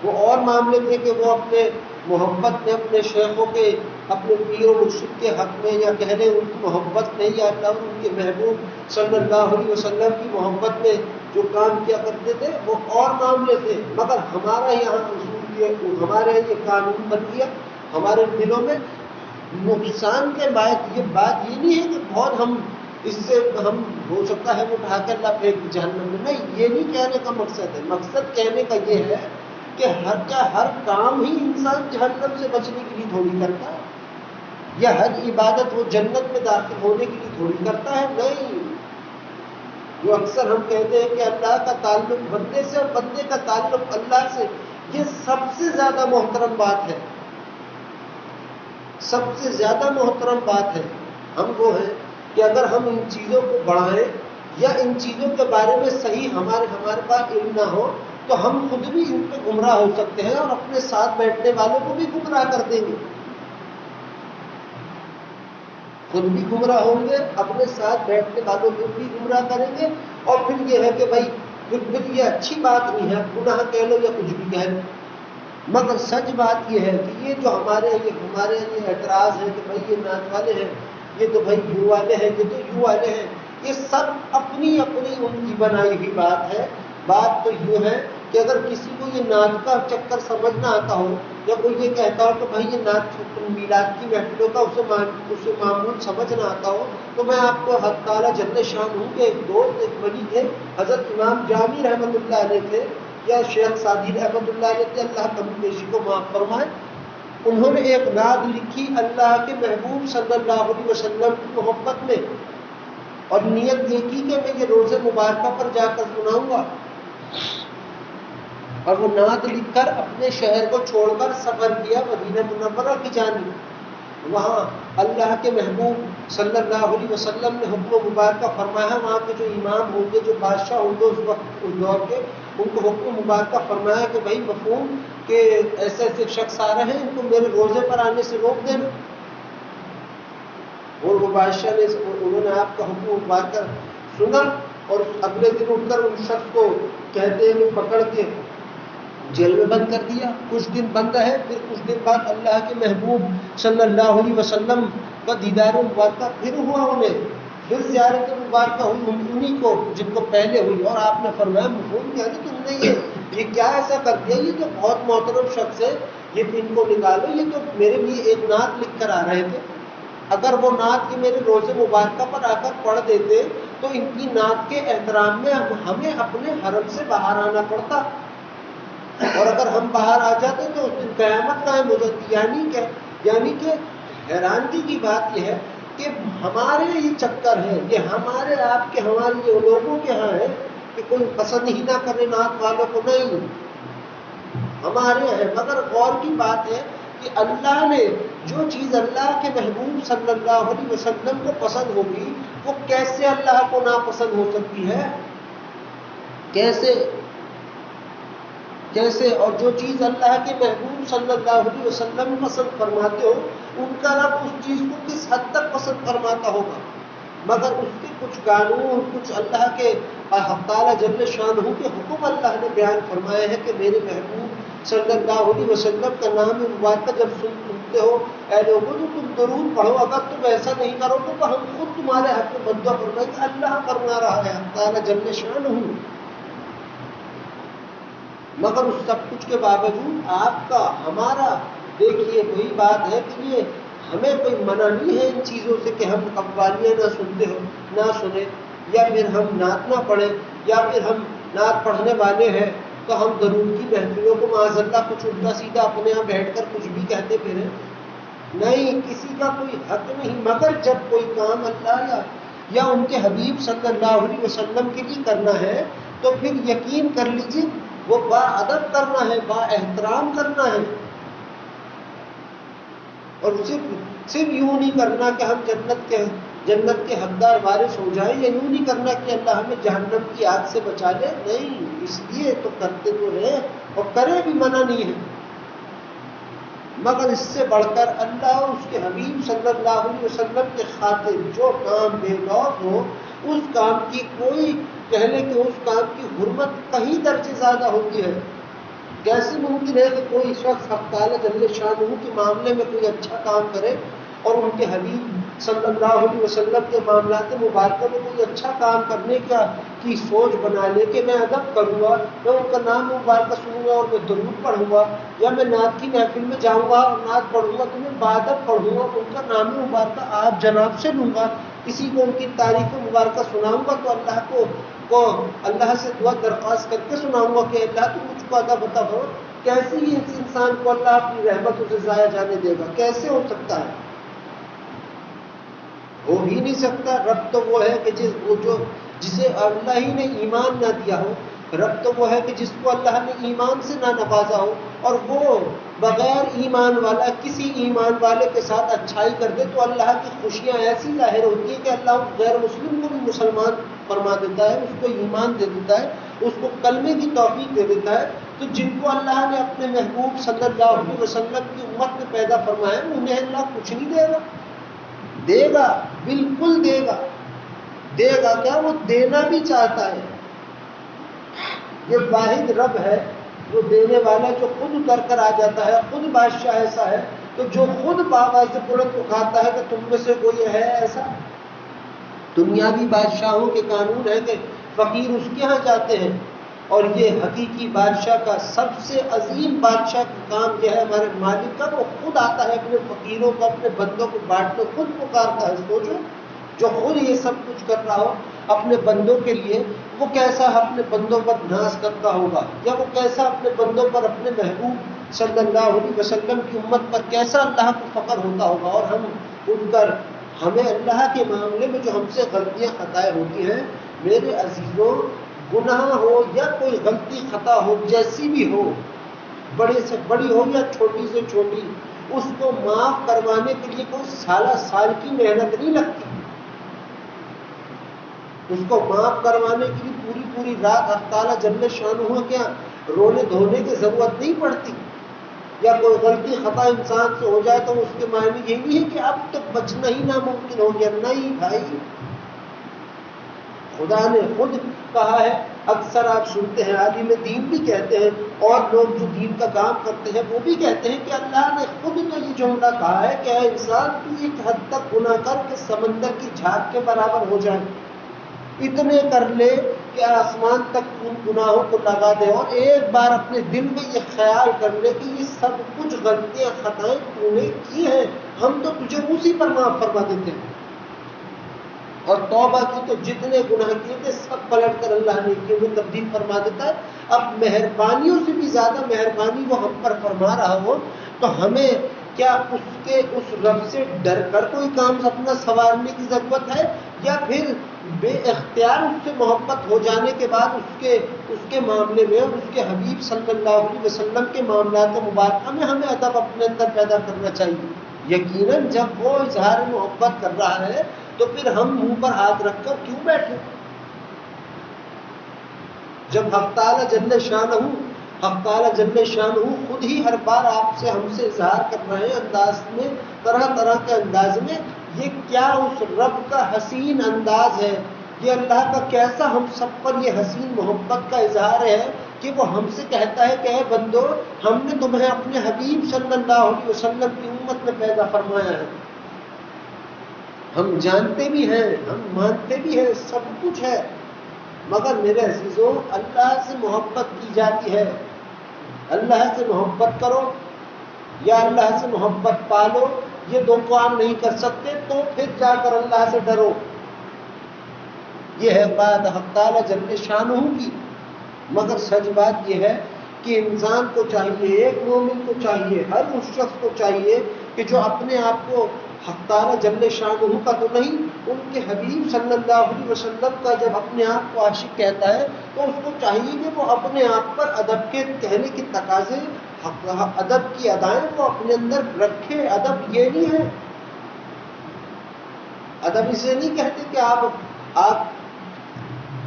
وہ اور معاملے تھے کہ وہ اپنے محبت میں اپنے شیخوں کے، اپنے پیر و مرشد کے حق میں یا کہہ لیں ان کی محبت میں یا اللہ اور ان کے محبوب صلی اللہ علیہ وسلم کی محبت میں جو کام کیا کرتے تھے وہ اور معاملے تھے. مگر ہمارا یہاں اصول ہمارے یہ قانون بن گیا ہمارے دلوں میں. نقصان کے بعد یہ بات یہ نہیں ہے کہ بہت ہم اس سے ہم ہو سکتا ہے وہ اٹھا کر اللہ پھینک جہنم میں. نہیں، یہ نہیں کہنے کا مقصد ہے. مقصد کہنے کا یہ ہے کہ ہر کام ہی انسان جہنم سے بچنے کے لیے تھوڑی کرتا ہے، یا ہر عبادت وہ جنت میں داخل ہونے کے لیے تھوڑی کرتا ہے. نہیں، جو اکثر ہم کہتے ہیں کہ اللہ کا تعلق بندے سے اور بندے کا تعلق اللہ سے، یہ سب سے زیادہ محترم بات ہے. سب سے زیادہ محترم بات ہے. ہم وہ ہیں کہ اگر ہم ان چیزوں کو بڑھائیں یا ان چیزوں کے بارے میں صحیح ہمارے پاس علم نہ ہو تو ہم خود بھی ان پہ گمراہ ہو سکتے ہیں اور اپنے ساتھ بیٹھنے والوں کو بھی گمراہ کر دیں گے. خود بھی گمراہ ہوں گے، اپنے ساتھ بیٹھنے والوں کو بھی گمراہ کریں گے. اور پھر یہ ہے کہ بھائی پھر یہ اچھی بات نہیں ہے، گناہ کہہ لو یا کچھ بھی کہہ لو. مگر سچ بات یہ ہے کہ یہ جو ہمارے یہ اعتراض ہے کہ بھائی یہ نعت والے ہیں، یہ تو بھائی یوں والے ہیں، یہ تو یوں والے ہیں، یہ سب اپنی ان کی بنائی ہوئی بات ہے. بات تو یوں ہے کہ اگر کسی کو یہ نعت کا چکر سمجھ نہ آتا ہو یا کوئی یہ کہتا ہو کہ بھائی یہ نعت میلاد کی محفلوں کا اسے معمول سمجھ نہ آتا ہو، تو میں آپ کو حق تعالیٰ جل شانہ کے ایک دوست ایک ولی تھے، حضرت امام جامی رحمۃ اللہ علیہ تھے یا شیخ سعدی رحمۃ اللہ علیہ تھے، اللہ کمی بیشی کو معاف فرمائے. انہوں نے ایک نعت لکھی اللہ کے محبوب صلی اللہ علیہ وسلم کی محبت میں، اور نیت یہ کی کہ میں یہ روزے مبارکہ پر جا کر سناؤں گا. اور وہ نعت لکھ کر اپنے شہر کو چھوڑ کر سفر کیا مدینہ منورہ کی جانب. وہاں اللہ کے محبوب صلی اللہ علیہ وسلم نے حکم مبارکہ فرمایا، وہاں کے جو امام ہوں گے، جو بادشاہ ہوں گے اس وقت اس دور کے، ان کو حکم مبارکہ فرمایا کہ بھائی مفہوم کہ ایسے ایسے شخص آ رہے ہیں، ان کو میرے روزے پر آنے سے روک دینا۔ اور وہ بادشاہ نے انہوں نے آپ کا حکم مبارکہ سنا، اور اگلے دن اٹھ کر ان شخص کو کہتے ہیں پکڑ کے جیل میں بند کر دیا۔ کچھ دن بند رہے، پھر کچھ دن بعد اللہ کے محبوب صلی اللہ علیہ وسلم کا دیدار مبارکہ پھر ہوا، انہیں پھر زیارت مبارکہ ہوئی انہیں کو جن کو پہلے ہوئی، اور آپ نے فرمایا مفہوم کیا تم نے یہ کیا ایسا کر دیا، یہ تو بہت محترم شخص ہے، یہ ان کو نکالو، یہ تو میرے لیے ایک نعت لکھ کر آ رہے تھے، اگر وہ نعت کی میرے روزے مبارکہ پر آ کر پڑھ دیتے تو ان کی نعت کے احترام میں ہمیں اپنے حرم سے باہر آنا پڑتا، اور اگر ہم باہر آ جاتے تو اس دن قیامت قائم ہو جاتی۔ یعنی کہ حیرانگی کی بات یہ ہے کہ ہمارے یہ چکر ہے، یہ ہمارے آپ کے ہمارے لوگوں کے ہاں ہے کہ کوئی پسند ہی نہ کرے نعت والوں کو، نہیں ہمارے ہیں۔ مگر غور کی بات ہے کہ اللہ نے جو چیز اللہ کے محبوب صلی اللہ علیہ وسلم کو پسند ہوگی وہ کیسے اللہ کو ناپسند ہو سکتی ہے؟ کیسے؟ اور جو چیز اللہ کے محبوب صلی اللہ علیہ وسلم پسند فرماتے ہو، ان کا رب اس چیز کو کس حد تک پسند فرماتا ہوگا؟ مگر اس کے کچھ قانون، کچھ اللہ کے حق تعالیٰ جل شانہ کے حکم اللہ نے بیان فرمائے ہیں کہ میرے محبوب صلی اللہ علیہ وسلم کا نام مبارکہ جب سنتے ہو، اے لوگوں تو تم درود پڑھو، اگر تم ایسا نہیں کرو تو ہم خود تمہارے حق میں بدعا فرمائیں کہ اللہ فرما رہا ہے، حق تعالیٰ جل شانہ۔ مگر اس سب کچھ کے باوجود آپ کا ہمارا دیکھیے وہی بات ہے کہ یہ ہمیں کوئی منع نہیں ہے ان چیزوں سے کہ ہم قوالیاں نہ سنیں، یا پھر ہم نعت نہ پڑھیں، یا پھر ہم نعت پڑھنے والے ہیں تو ہم درود کی محفلوں کو معاذ اللہ کچھ الٹا سیدھا اپنے یہاں بیٹھ کر کچھ بھی کہتے پھریں، نہیں، کسی کا کوئی حق نہیں۔ مگر جب کوئی کام اللہ یا ان کے حبیب صلی اللہ علیہ وسلم کے لیے کرنا ہے تو پھر یقین کر لیجیے وہ با ادب کرنا ہے، با احترام کرنا ہے، اور صرف یوں نہیں کرنا کہ ہم جنت کے حقدار وارث ہو جائیں، یا یوں نہیں کرنا کہ اللہ ہمیں جہنم کی آگ سے بچا لے، نہیں، اس لیے تو کرتے تو رہے اور کرے بھی، منع نہیں ہے، مگر اس سے بڑھ کر اللہ اور اس کے حبیب صلی اللہ علیہ وسلم کے خاطر جو کام بے لوث ہو، اس کام کی کوئی کہہ لے کہ اس کام کی حرمت کہیں درجے زیادہ ہوتی ہے۔ کیسے ممکن ہے کہ کوئی شخص حق تعالیٰ جل شانہ کے معاملے میں کوئی اچھا کام کرے اور ان کے حبیب صلی اللہ علیہ وسلم کے معاملات مبارکہ میں کوئی اچھا کام کرنے کی سوچ بنا لے کہ میں ادب کروں گا، میں ان کا نام مبارکہ سنوں گا اور میں درود پڑھوں گا، یا میں نعت کی محفل میں جاؤں گا اور نعت پڑھوں گا تو میں بادب پڑھوں گا، ان کا نام مبارکہ آپ جناب سے لوں گا، کسی کو ان کی تعریف مبارکہ سناؤں گا تو اللہ سے دعا درخواست کر کے سناؤں گا کہ اللہ تو مجھ کو ادب عطا ہو، کیسے ہی اس انسان کو اللہ اپنی رحمتوں سے ضائع جانے دے گا؟ کیسے ہو سکتا ہے؟ ہو ہی نہیں سکتا۔ رب تو وہ ہے کہ جسے اللہ ہی نے ایمان نہ دیا ہو، رب تو وہ ہے کہ جس کو اللہ نے ایمان سے نہ نوازا ہو، اور وہ بغیر ایمان والا کسی ایمان والے کے ساتھ اچھائی کر دے تو اللہ کی خوشیاں ایسی ظاہر ہوتی ہیں کہ اللہ غیر مسلم کو بھی مسلمان فرما دیتا ہے، اس کو ایمان دے دیتا ہے، اس کو کلمے کی توفیق دے دیتا ہے۔ تو جن کو اللہ نے اپنے محبوب صلی اللہ علیہ وسلم کی امت میں پیدا فرمایا انہیں اللہ کچھ نہیں دے گا؟ دے گا، بالکل دے گا۔ دے گا کیا، وہ دینا بھی چاہتا ہے۔ یہ واحد رب ہے جو دینے والا، جو خود اتر کر آ جاتا ہے، خود بادشاہ ایسا ہے تو جو خود باواز بلند اٹھاتا ہے کہ تم میں سے کوئی ہے ایسا۔ دنیاوی بادشاہوں کے قانون ہے کہ فقیر اس کے ہاں جاتے ہیں، اور یہ حقیقی بادشاہ کا سب سے عظیم بادشاہ کا کام یہ ہے، ہمارے مالک کا، وہ خود آتا ہے اپنے فقیروں کو، اپنے بندوں کو بانٹنے، خود پکارتا ہے۔ سوچو، جو خود یہ سب کچھ کر رہا ہو اپنے بندوں کے لیے، وہ کیسا اپنے بندوں پر ناز کرتا ہوگا، یا وہ کیسا اپنے بندوں پر، اپنے محبوب صلی اللہ علیہ وسلم کی امت پر کیسا اللہ کو فخر ہوتا ہوگا۔ اور ہم ان پر، ہمیں اللہ کے معاملے میں جو ہم سے غلطیاں خطائیں ہوتی ہیں، میرے عزیزوں، گناہ ہو یا کوئی غلطی خطا ہو، جیسی بھی ہو، بڑے سے بڑی ہو یا چھوٹی سے چھوٹی، اس کو معاف کروانے کے لیے کوئی سال کی محنت نہیں لگتی. اس کو معاف کروانے کے لیے پوری رات حق تعالیٰ جل شانہ کیا رونے دھونے کی ضرورت نہیں پڑتی. یا کوئی غلطی خطا انسان سے ہو جائے تو اس کے معنی یہ نہیں ہے کہ اب تو بچنا ہی ناممکن ہو گیا. نہیں بھائی، خدا نے خود کہا ہے. اکثر آپ سنتے ہیں عالم دین بھی کہتے ہیں اور لوگ جو دین کا کام کرتے ہیں وہ بھی کہتے ہیں کہ اللہ نے خود نے یہ جملہ کہا ہے کہ اے انسان تو ایک حد تک گناہ کر کے سمندر کی جھاگ کے برابر ہو جائے. اتنے کر لے کہ آسمان تک ان گناہوں کو لگا دے اور ایک بار اپنے دل میں یہ خیال کر لے کہ یہ سب کچھ غلطیاں خطائیں تو نے کی ہیں، ہم تو تجھے اسی پر معاف فرما دیتے ہیں. اور توبہ کی تو جتنے گناہ کیے تھے سب پلٹ کر اللہ نے کیے میں تبدیل فرما دیتا ہے. اب مہربانیوں سے بھی زیادہ مہربانی وہ ہم پر فرما رہا ہو تو ہمیں کیا اس رب سے ڈر کر کوئی کام اپنا سنوارنے کی ضرورت ہے، یا پھر بے اختیار اس سے محبت ہو جانے کے بعد اس کے معاملے میں اور اس کے حبیب صلی اللہ علیہ وسلم کے معاملات مبارکہ میں ہمیں ادب اپنے اندر پیدا کرنا چاہیے. یقیناً جب وہ اظہار محبت کر رہا ہے تو پھر ہم منہ پر ہاتھ رکھ کر کیوں بیٹھے؟ جب حق تعالیٰ جل شانہ خود ہی ہر بار آپ سے ہم سے اظہار کر رہے ہیں انداز میں، طرح طرح کے انداز میں، یہ کیا اس رب کا حسین انداز ہے، یہ اللہ کا کیسا ہم سب پر یہ حسین محبت کا اظہار ہے کہ وہ ہم سے کہتا ہے کہ اے بندو، ہم نے تمہیں اپنے حبیب صلی اللہ علیہ وسلم کی امت میں پیدا فرمایا ہے. ہم جانتے بھی ہیں، ہم مانتے بھی ہیں، سب کچھ ہے، مگر میرے عزیزوں اللہ سے محبت کی جاتی ہے. اللہ سے محبت کرو یا اللہ سے محبت پالو، یہ دو کام نہیں کر سکتے تو پھر جا کر اللہ سے ڈرو. یہ ہے بات حق تعالیٰ جل شانہ کی. مگر سچ بات یہ ہے کہ انسان کو چاہیے، ایک مومن کو چاہیے، ہر اس شخص کو چاہیے کہ جو اپنے آپ کو حق تعالیٰ جل شانہ کا تو نہیں، ان کے حبیب صلی اللہ علیہ وسلم کا جب اپنے آپ کو عاشق کہتا ہے تو اس کو چاہیے کہ وہ اپنے آپ پر ادب کے کہنے کے تقاضے، ادب کی ادائیں وہ اپنے اندر رکھے. ادب یہ نہیں ہے، ادب اسے نہیں کہتے کہ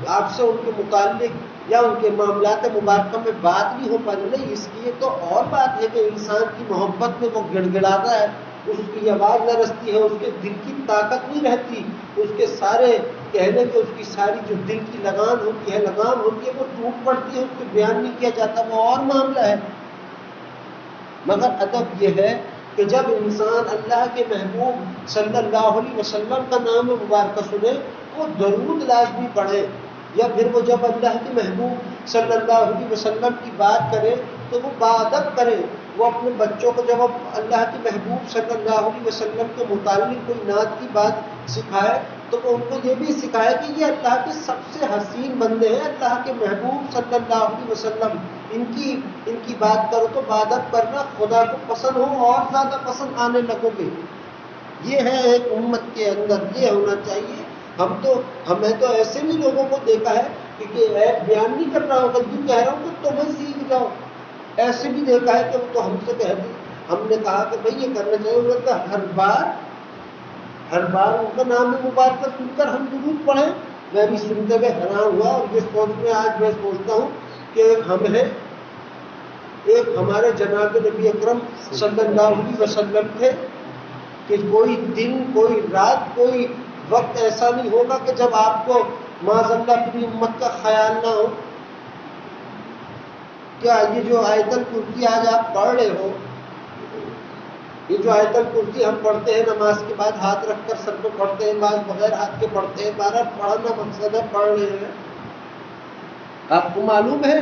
آپ سے ان کے متعلق یا ان کے معاملات مبارکہ میں بات نہیں ہو پا رہی. نہیں، اس کی تو اور بات ہے کہ انسان کی محبت میں وہ گڑ گڑاتا ہے، اس کی آواز نہ رستی ہے، اس کے دل کی طاقت نہیں رہتی، اس کے سارے کہنے کے اس کی ساری جو دل کی لگام ہوتی ہے وہ ٹوٹ پڑتی ہے، اس کو بیان نہیں کیا جاتا، وہ اور معاملہ ہے. مگر ادب یہ ہے کہ جب انسان اللہ کے محبوب صلی اللہ علیہ وسلم کا نام مبارکہ سنے وہ درود لازمی پڑھے، یا پھر وہ جب اللہ کے محبوب صلی اللہ علیہ وسلم کی بات کرے تو وہ باادب کرے. وہ اپنے بچوں کو جب اللہ کے محبوب صلی اللہ علیہ وسلم کے متعلق کوئی نعت کی بات سکھائے تو وہ ان کو یہ بھی سکھائے کہ یہ اللہ کے سب سے حسین بندے ہیں، اللہ کے محبوب صلی اللہ علیہ وسلم، ان کی بات کرو تو باادب کرنا خدا کو پسند ہو اور زیادہ پسند آنے لگو گے. یہ ہے ایک امت کے اندر یہ ہونا چاہیے. ہمیں تو ایسے بھی لوگوں کو دیکھا ہے کہ بیان نہیں کر رہا ہوں بلکہ کہہ رہا ہوں کہ تمہیں سیکھ جاؤ. ایسے بھی دیکھا ہے کہ وہ تو ہم سے کہہ دی، ہم نے کہا کہ بھائی یہ کرنا چاہیے، انہوں نے کہا ہر بار ان کا نام مبارکہ سن کر ہم درود پڑھیں. میں بھی سنتے ہوئے حیران ہوا اور یہ سوچ میں آج میں سوچتا ہوں کہ ہم ہیں، ایک ہمارے جناب نبی اکرم صلی اللہ علیہ وسلم تھے کہ کوئی دن، کوئی رات، کوئی وقت ایسا نہیں ہوگا کہ جب آپ کو معاذ اللہ اپنی امت کا خیال نہ ہو. کیا یہ جو آیت الکرسی آج آپ پڑھ رہے ہو، یہ جو آیت الکرسی ہم پڑھتے ہیں نماز کے بعد ہاتھ رکھ کر سر پہ پڑھتے ہیں، بعض بغیر ہاتھ کے پڑھتے ہیں، بارہ پڑھنا مقصد ہے پڑھ رہے ہیں. آپ کو معلوم ہے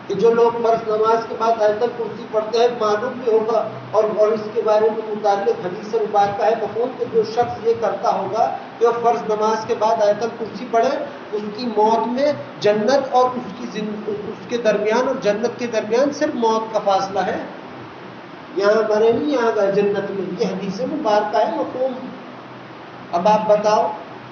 کہ جو لوگ فرض نماز کے بعد آیت الکرسی پڑھتے ہیں، معلوم بھی ہوگا اور اس کے بارے میں متعلق حدیث مبارکہ ہے مفہوم کہ جو شخص یہ کرتا ہوگا کہ وہ فرض نماز کے بعد آیت الکرسی پڑھے، اس کی موت میں جنت اور اس کے درمیان اور جنت کے درمیان صرف موت کا فاصلہ ہے. یہاں مرے نہیں، یہاں گئے جنت میں. یہ حدیث مبارکہ ہے مفہوم. اب آپ بتاؤ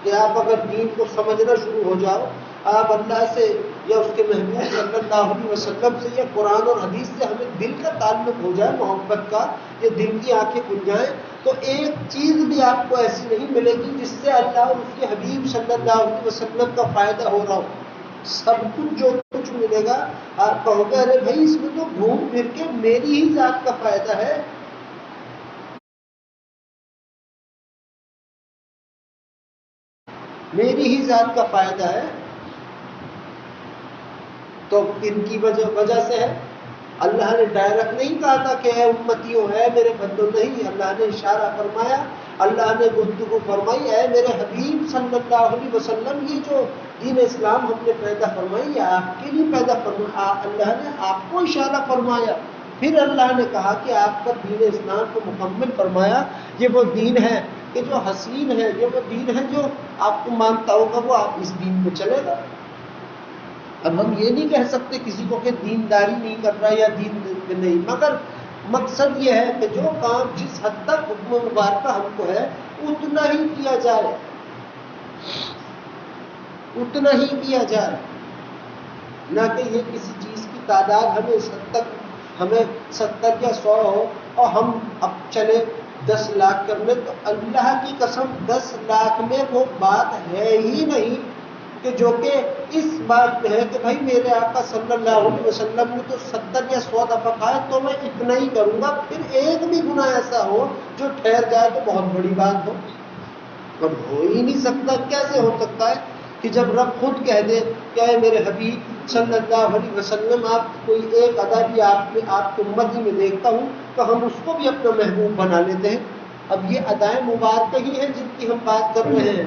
کہ آپ اگر دین کو سمجھنا شروع ہو جاؤ، آپ اللہ سے یا اس کے محبوب صلی اللہ علیہ وسلم سے یا قرآن اور حدیث سے ہمیں دل کا تعلق ہو جائے محبت کا، یہ دل کی آنکھیں کھل جائیں، تو ایک چیز بھی آپ کو ایسی نہیں ملے گی جس سے اللہ اور اس کے حبیب صلی اللہ علیہ وسلم کا فائدہ ہو رہا ہو۔ سب کچھ جو کچھ ملے گا آپ کہو گے ارے بھائی اس میں تو گھوم پھر کے میری ہی ذات کا فائدہ ہے، میری ہی ذات کا فائدہ ہے۔ تو ان کی وجہ سے ہے، اللہ نے ڈائریکٹ نہیں کہا تھا کہ اے امتیوں ہے میرے بندوں، نہیں، اللہ نے اشارہ فرمایا، اللہ نے گفتگو فرمائی، اے میرے حبیب صلی اللہ علیہ وسلم، یہ جو دین اسلام ہم نے پیدا فرمائی ہے آپ کے لیے پیدا فرمایا، اللہ نے آپ کو اشارہ فرمایا، پھر اللہ نے کہا کہ آپ کا دین اسلام کو مکمل فرمایا، یہ وہ دین ہے کہ جو حسین ہے، یہ وہ دین ہے جو آپ کو مانتا ہوگا وہ آپ اس دین پہ چلے گا۔ اب ہم یہ نہیں کہہ سکتے کسی کو کہ دینداری نہیں کر رہا یا دین نہیں، مگر مقصد یہ ہے کہ جو کام جس حد تک حکم مبارکہ ہم کو ہے اتنا ہی کیا جائے، اتنا ہی کیا جائے، نہ کہ یہ کسی چیز کی تعداد ہمیں اس حد تک ہمیں 70 یا 100 ہو اور ہم اب چلے 10 لاکھ کرنے، تو اللہ کی قسم 10 لاکھ میں وہ بات ہے ہی نہیں کہ جو کہ اس بات پہ ہے کہ بھائی میرے آقا صلی اللہ علیہ وسلم نے تو 70 یا 100 دفعہ کہا ہے تو میں اتنا ہی کروں گا، پھر ایک بھی گناہ ایسا ہو جو ٹھہر جائے تو بہت بڑی بات ہو، اور ہو ہی نہیں سکتا۔ کیسے ہو سکتا ہے کہ جب رب خود کہہ دے کہ اے میرے حبیب صلی اللہ علیہ وسلم آپ کوئی ایک ادا بھی آپ کے امت ہی میں دیکھتا ہوں تو ہم اس کو بھی اپنا محبوب بنا لیتے ہیں۔ اب یہ ادائیں مبارکہ ہی ہیں جن کی ہم بات کر رہے ہیں،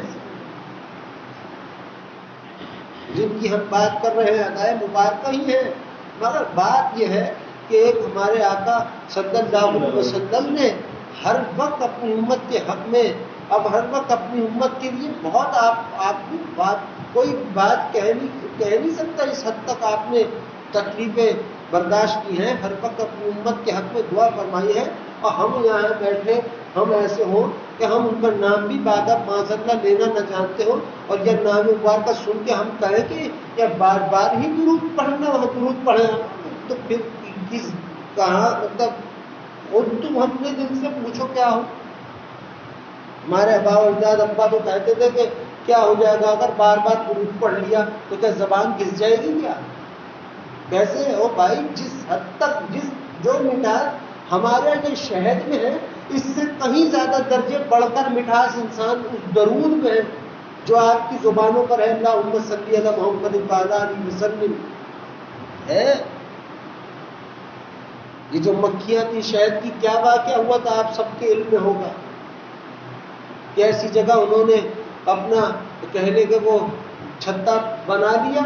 جن کی ہم بات کر رہے ہیں ادائیں مبارکہ ہی ہیں، مگر بات یہ ہے کہ ایک ہمارے آقا صلی اللہ علیہ وسلم نے ہر وقت اپنی امت کے حق میں، اب ہر وقت اپنی امت کے لیے بہت آپ کی بات کوئی بات کہہ نہیں سکتا، اس حد تک آپ نے تکلیفیں برداشت کی ہیں، ہر وقت اپنی امت کے حق میں دعا فرمائی ہے، اور ہم یہاں بیٹھے ہم ایسے ہوں کہ ہم ان کا نام بھی بعد معاذ اللہ لینا نہ جانتے ہو، اور یہ نام مبارکہ سن کے ہم کہیں کہ یا بار بار ہی درود پڑھنا، وہاں درود پڑھیں، تو پھر کس کہاں مطلب خود تم اپنے دل سے پوچھو کیا ہو۔ ہمارے ابا و اجداد ابا تو کہتے تھے کہ کیا ہو جائے گا اگر بار بار درود پڑھ لیا تو کیا زبان گھس جائے گی کیا؟ کیسے ہو بھائی، جس حد تک جو مٹھاس ہمارے جو شہد میں ہے اس سے کہیں زیادہ درجے بڑھ کر مٹھاس انسان اس درود میں ہے جو آپ کی زبانوں پر ہے، اللہم صلی علی محمد وعلی آلہ وسلم ہے۔ یہ جو مکھیاں تھی شہد کی، کیا واقعہ ہوا تھا آپ سب کے علم میں ہوگا کہ ایسی جگہ انہوں نے اپنا کہنے کے وہ چھتا بنا دیا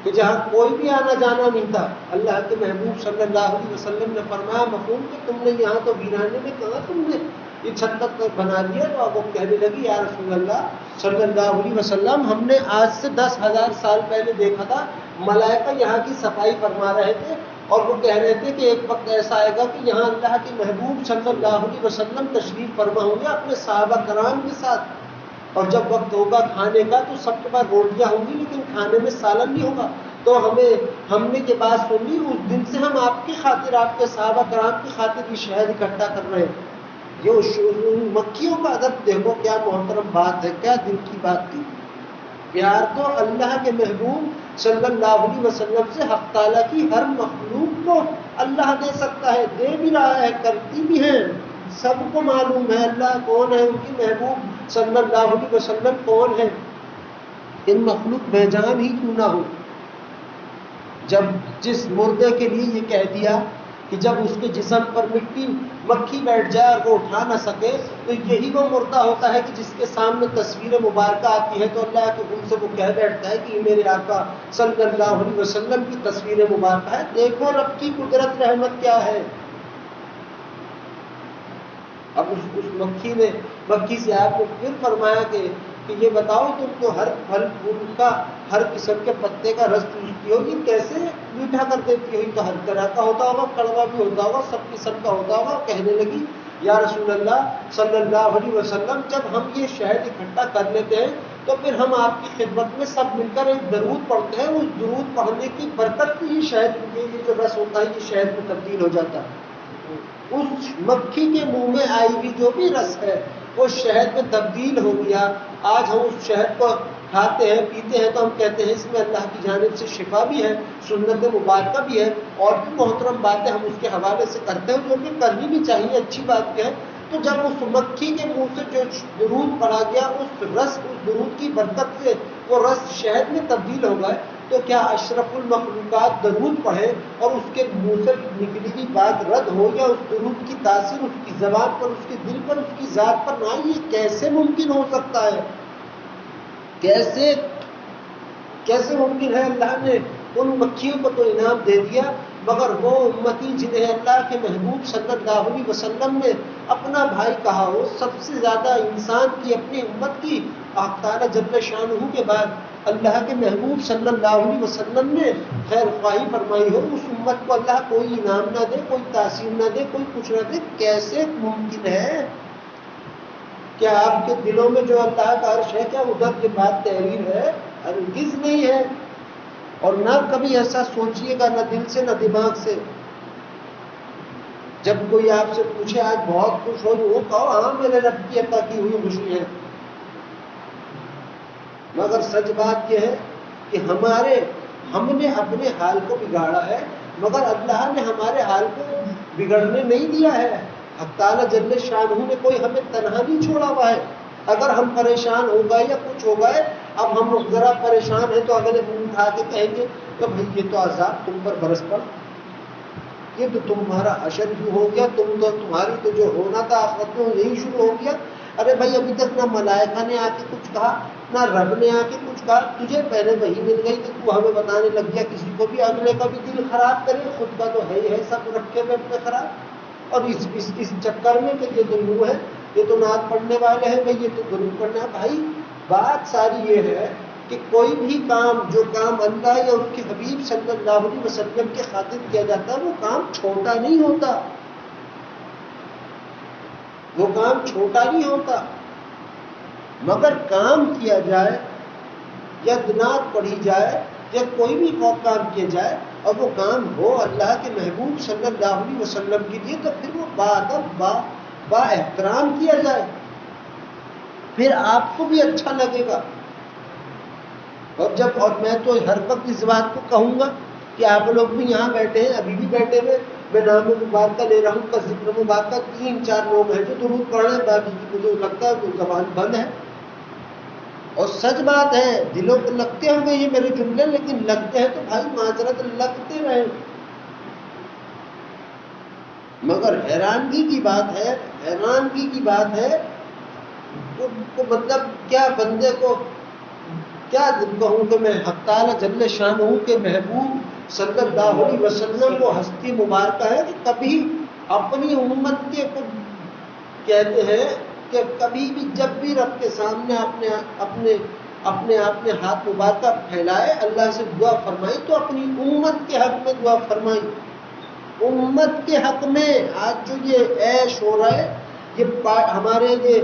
کہ جہاں کوئی بھی آنا جانا نہیں تھا۔ اللہ کے محبوب صلی اللہ علیہ وسلم نے فرمایا مفہوم کہ تم نے یہاں تو ویرانے میں کہاں تم نے یہ چھت بنا دیا، تو اب وہ کہنے لگی یا رسول اللہ صلی اللہ علیہ وسلم ہم نے آج سے 10,000 سال پہلے دیکھا تھا ملائکہ یہاں کی صفائی فرما رہے تھے، اور وہ کہہ رہے تھے کہ ایک وقت ایسا آئے گا کہ یہاں اللہ کے محبوب صلی اللہ علیہ وسلم تشریف فرما ہوں گے اپنے صحابہ کرام کے ساتھ، اور جب وقت ہوگا کھانے کا تو سب کے پاس روٹیاں ہوں گی لیکن کھانے میں سالن نہیں ہوگا، تو ہم نے یہ بات سن لی، اس دن سے ہم آپ کی خاطر، آپ کے صحابہ کرام کی خاطر یہ شہد اکٹھا کر رہے ہیں۔ یہ مکھیوں کا ادب دیکھو کیا محترم بات ہے، کیا دل کی بات تھی۔ پیار تو اللہ کے محبوب صلی اللہ علیہ وسلم سے حق تعالیٰ کی ہر مخلوق کو اللہ دے سکتا ہے، دے بھی رہا ہے، کرتی بھی ہیں، سب کو معلوم ہے اللہ کون ہے، ان کی محبوب صلی اللہ علیہ وسلم کون ہے، ان مخلوق بے جان ہی کیوں نہ ہو۔ جب جس مردے کے لیے یہ کہہ دیا کہ جب اس کے جسم پر مکھی بیٹھ جائے اور وہ اٹھا نہ سکے، تو یہی وہ مردہ ہوتا ہے کہ جس کے سامنے تصویر مبارکہ آتی ہے تو اللہ کے حکم سے وہ کہہ بیٹھتا ہے کہ یہ میرے آقا صلی اللہ علیہ وسلم کی تصویر مبارکہ ہے، دیکھو رب کی قدرت رحمت کیا ہے۔ اب اس مکھی سے آپ نے پھر فرمایا کہ یہ بتاؤ تم تو ہر پھل پھول کا، ہر قسم کے پتے کا رس چوستی ہو، یہ کیسے میٹھا کر دیتی ہو، یہ تو ہر طرح کا ہوتا ہوگا، کڑوا بھی ہوتا ہوگا، سب قسم کا ہوتا ہوگا۔ کہنے لگی یا رسول اللہ صلی اللہ علیہ وسلم جب ہم یہ شہد اکٹھا کر لیتے ہیں تو پھر ہم آپ کی خدمت میں سب مل کر ایک درود پڑھتے ہیں، اس درود پڑھنے کی برکت سے یہ شہد یہ جو رس ہوتا ہے یہ شہد میں تبدیل ہو جاتا ہے، اس مکھی کے منہ میں آئی ہوئی جو بھی رس ہے وہ شہد میں تبدیل ہو گیا۔ آج ہم اس شہد کو کھاتے ہیں پیتے ہیں تو ہم کہتے ہیں اس میں اللہ کی جانب سے شفا بھی ہے، سنت مبارکہ بھی ہے، اور بھی محترم باتیں ہم اس کے حوالے سے کرتے ہیں جو کہ کرنی بھی چاہیے، اچھی بات کیا ہے۔ تو جب اس مکھی کے منہ سے جو درود پڑا گیا اس درود کی برکت سے وہ رس شہد میں تبدیل ہو گئے، تو کیا اشرف المخلوقات درود پڑھے اور اس کے منہ سے نکلی ہوئی بات رد ہو، یا اس درود کی تاثیر اس کی زبان پر، اس کے دل پر، اس کی ذات پر نہ آئی؟ یہ کیسے ممکن ہو سکتا ہے؟ کیسے ممکن ہے؟ اللہ نے ان مکھیوں کو تو انعام دے دیا، مگر وہ امتی جنہیں اللہ کے محبوب صلی اللہ علیہ وسلم نے اپنا بھائی کہا، وہ سب سے زیادہ انسان کی اپنی امت کی حق تعالی جل شانہ کے بعد اللہ کے محبوب صلی اللہ علیہ وسلم نے خیر خواہی فرمائی ہو، اس امت کو اللہ کوئی انعام نہ دے، کوئی تاثیر نہ دے، کوئی کچھ نہ دے؟ کیسے ممکن ہے؟ کیا آپ کے دلوں میں جو اللہ کا عرش ہے کیا ادھر کے بعد تحریر ہے؟ ہرگز نہیں ہے، اور نہ کبھی ایسا سوچیے گا، نہ دل سے نہ دماغ سے۔ جب کوئی آپ سے پوچھے آج بہت خوش ہو، وہ کہو ہاں میرے رب کی عطا کی ہوئی خوشی ہے، مگر سچ بات یہ ہے کہ ہم نے اپنے حال کو بگاڑا ہے، مگر اللہ نے ہمارے حال کو بگڑنے نہیں دیا ہے۔ حق تعالی جل شانہ نے کوئی ہمیں تنہا نہیں چھوڑا ہوا ہے۔ اگر ہم پریشان ہو گئے یا کچھ ہو گئے، اب ہم ذرا پریشان ہیں تو اگلے منہ اٹھا کے کہیں گے تو بھائی یہ تو عذاب تم پر برس پڑ، یہ تو تمہارا حشر بھی ہو گیا، تمہاری تو جو ہونا تھا آخرت میں یہی شروع ہو گیا۔ ارے بھائی ابھی تک نہ ملائکہ نے آ کے کچھ کہا، نہ رب نے آ کے کچھ کہا، تجھے پہلے وہی مل گئی کہ تو ہمیں بتانے لگ گیا کسی کو بھی، اگلے کا بھی دل خراب کرے، خود کا تو ہے ہی ہے سب رکھے ہوئے اپنے خراب، اور اس چکر میں کہ یہ تو یوں ہے، یہ تو نعت پڑھنے والے ہیں، بھائی یہ تو درود پڑھنا ہے۔ بھائی بات ساری یہ ہے کہ کوئی بھی کام جو کام اللہ یا اس کے حبیب صلی اللہ علیہ وسلم کے خاطر کیا جاتا ہے وہ کام چھوٹا نہیں ہوتا، وہ کام چھوٹا نہیں ہوتا، مگر کام کیا جائے یا نعت پڑھی جائے یا کوئی بھی کام کیا جائے اور وہ کام ہو اللہ کے محبوب صلی اللہ علیہ وسلم کے لیے، تو پھر وہ باادب با احترام کیا جائے، پھر آپ کو بھی اچھا لگے گا۔ اور میں تو ہر وقت اس بات کو کہوں گا کہ آپ لوگ بھی یہاں بیٹھے ہیں، ابھی بھی بیٹھے ہوئے، میں نام مبارکہ لے رہا ہوں کا ذکر مبارکہ، 3-4 لوگ ہیں جو درود پڑھ رہے ہیں، باقی کی مجھے لگتا ہے کہ زبان بند ہے، اور سچ بات ہے دلوں کو لگتے ہوں گے یہ میرے جملے، لیکن لگتے ہیں تو بھائی معذرت لگتے رہے، مگر حیرانگی کی بات ہے کو مطلب کیا بندے کو کیا کہوں کہ میں حق تعالی جل شانہ کے محبوب صلی اللہ علیہ وسلم کو ہستی مبارکہ ہے کہ کبھی اپنی امت کے کو کہتے ہیں کہ کبھی بھی جب بھی رب کے سامنے اپنے آپ میں ہاتھ مبارکہ پھیلائے، اللہ سے دعا فرمائی تو اپنی امت کے حق میں دعا فرمائی، امت کے حق میں۔ آج جو یہ عیش ہو رہا ہے، یہ ہمارے یہ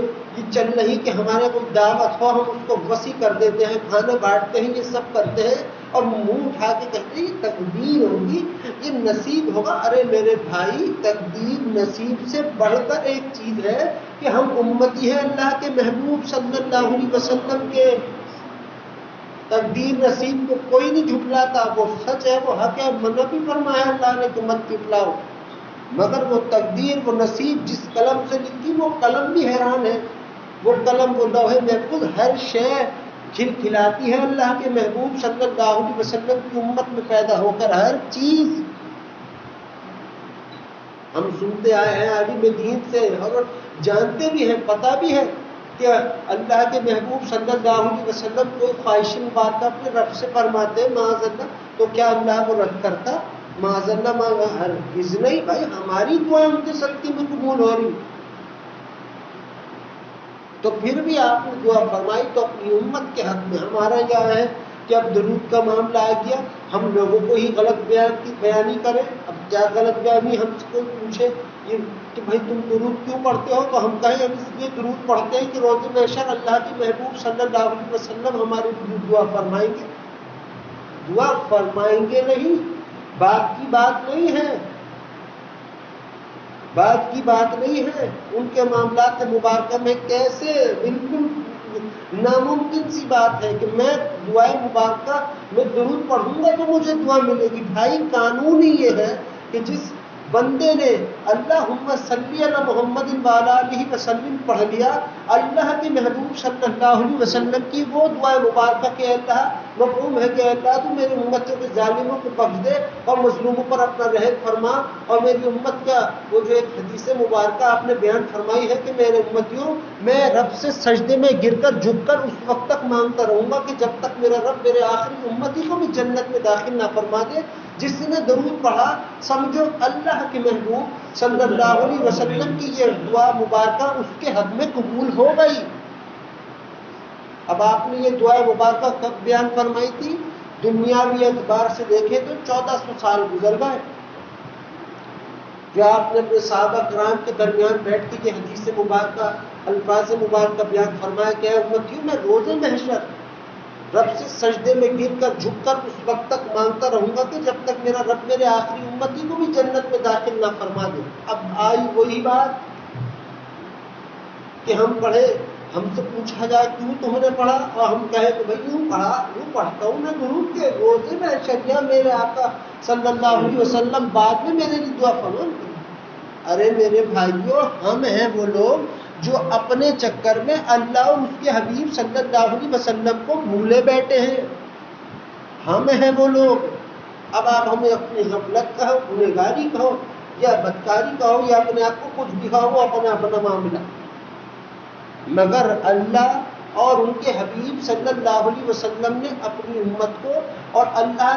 چل رہی کہ ہمارے کوئی دعوت ہو ہم اس کو وسیع کر دیتے ہیں، کھانا بانٹتے ہیں، یہ سب کرتے ہیں اور منہ اٹھا کے کہتے ہیں یہ تقدیر ہوگی، یہ نصیب ہوگا۔ ارے میرے بھائی تقدیر نصیب سے بڑھ کر ایک چیز ہے کہ ہم امتی ہیں اللہ کے محبوب صلی اللہ علیہ وسلم کے، تقدیر نصیب کو کوئی نہیں جھٹلاتا، وہ سچ ہے، وہ حق ہے، منع بھی فرمایا اللہ نے کہ مت جھٹلاؤ، مگر وہ تقدیر وہ نصیب جس قلم سے لکھی وہ قلم بھی حیران ہے، وہ قلم وہ لوح محفوظ ہر شے کھلکھلاتی ہے اللہ کے محبوب صلی اللہ علیہ وسلم کی امت میں پیدا ہو کر، ہر چیز ہم سنتے آئے ہیں عالم دین سے اور جانتے بھی ہیں، پتہ بھی ہے کہ اللہ کے محبوب صلی اللہ علیہ وسلم کوئی خواہش مبارکہ اپنے رب سے فرماتے معاذ اللہ، تو کیا اللہ وہ رد کرتا؟ معاذ اللہ، ہرگز نہیں۔ بھائی ہماری دعائیں ان کے صدقے میں قبول ہو رہی، تو پھر بھی آپ نے دعا فرمائی تو اپنی امت کے حق میں۔ ہمارا یہاں ہے کہ اب درود کا معاملہ آ گیا ہم لوگوں کو ہی غلط بیانی کریں، اب کیا غلط بیانی ہم سے کوئی پوچھے یہ کہ بھائی تم درود کیوں پڑھتے ہو؟ تو ہم کہیں ہم اس لیے درود پڑھتے ہیں کہ روز محشر اللہ کے محبوب صلی اللہ علیہ وسلم ہمارے لیے دعا فرمائیں گے. دعا فرمائیں گے نہیں، بات کی بات نہیں ہے، بات کی بات نہیں ہے. ان کے معاملات مبارکہ میں کیسے بالکل ناممکن سی بات ہے کہ میں دعائے مبارکہ میں درود پڑھوں گا تو مجھے دعا ملے گی. بھائی قانون ہی یہ ہے کہ جس بندے نے اللہم صلی علی محمد وعلی آلہ وسلم پڑھ لیا، اللہ کے محبوب صلی اللہ علیہ وسلم کی وہ دعائے مبارکہ کہ اللہ مفہوم ہے کہ اللہ تو میری امتوں کے ظالموں کو بخش دے اور مظلوموں پر اپنا رحم فرما، اور میری امت کا وہ جو ایک حدیث مبارکہ آپ نے بیان فرمائی ہے کہ میرے امتیوں میں رب سے سجدے میں گر کر جھک کر اس وقت تک مانگتا رہوں گا کہ جب تک میرا رب میرے آخری امتی کو بھی جنت میں داخل نہ فرما دے. جس نے درود پڑھا سمجھو اللہ کے محبوب صلی اللہ علیہ وسلم کی یہ دعا مبارکہ اس کے حق میں قبول ہو گئی. اب آپ نے یہ دعا مبارکہ کب بیان فرمائی تھی؟ دنیاوی اعتبار سے دیکھیں تو 1400 سال گزر گئے. جو آپ نے اپنے صحابہ کرام کے درمیان بیٹھ کے یہ حدیث مبارکہ الفاظ مبارکہ بیان فرمایا کہ اے امتیوں میں روز محشر رب سے سجدے میں گر کر جھک کر اس وقت تک مانگتا رہوں گا کہ جب تک میرا رب میرے آخری امتی کو بھی جنت میں داخل نہ فرما دے. اب آئی وہی بات کہ ہم پڑھے، ہم سے پوچھا جائے کیوں تم نے پڑھا، اور ہم کہیں کہ بھائی یوں پڑھا، یوں پڑھتا ہوں میں درود کے روز محشر یا میرے آقا صلی اللہ علیہ وسلم بعد میں میرے لیے دعا فرمائیں. ارے میرے بھائیوں، ہم ہیں وہ لوگ جو اپنے چکر میں اللہ اور اس کے حبیب صلی اللہ علیہ وسلم کو بھولے بیٹھے ہیں. ہم ہیں وہ لوگ. اب آپ ہمیں اپنی غفلت کہو، گنہگاری کہو، یا بدکاری کہو، یا اپنے آپ کو کچھ دکھاؤ، اپنا معاملہ، مگر اللہ اور ان کے حبیب صلی اللہ علیہ وسلم نے اپنی امت کو، اور اللہ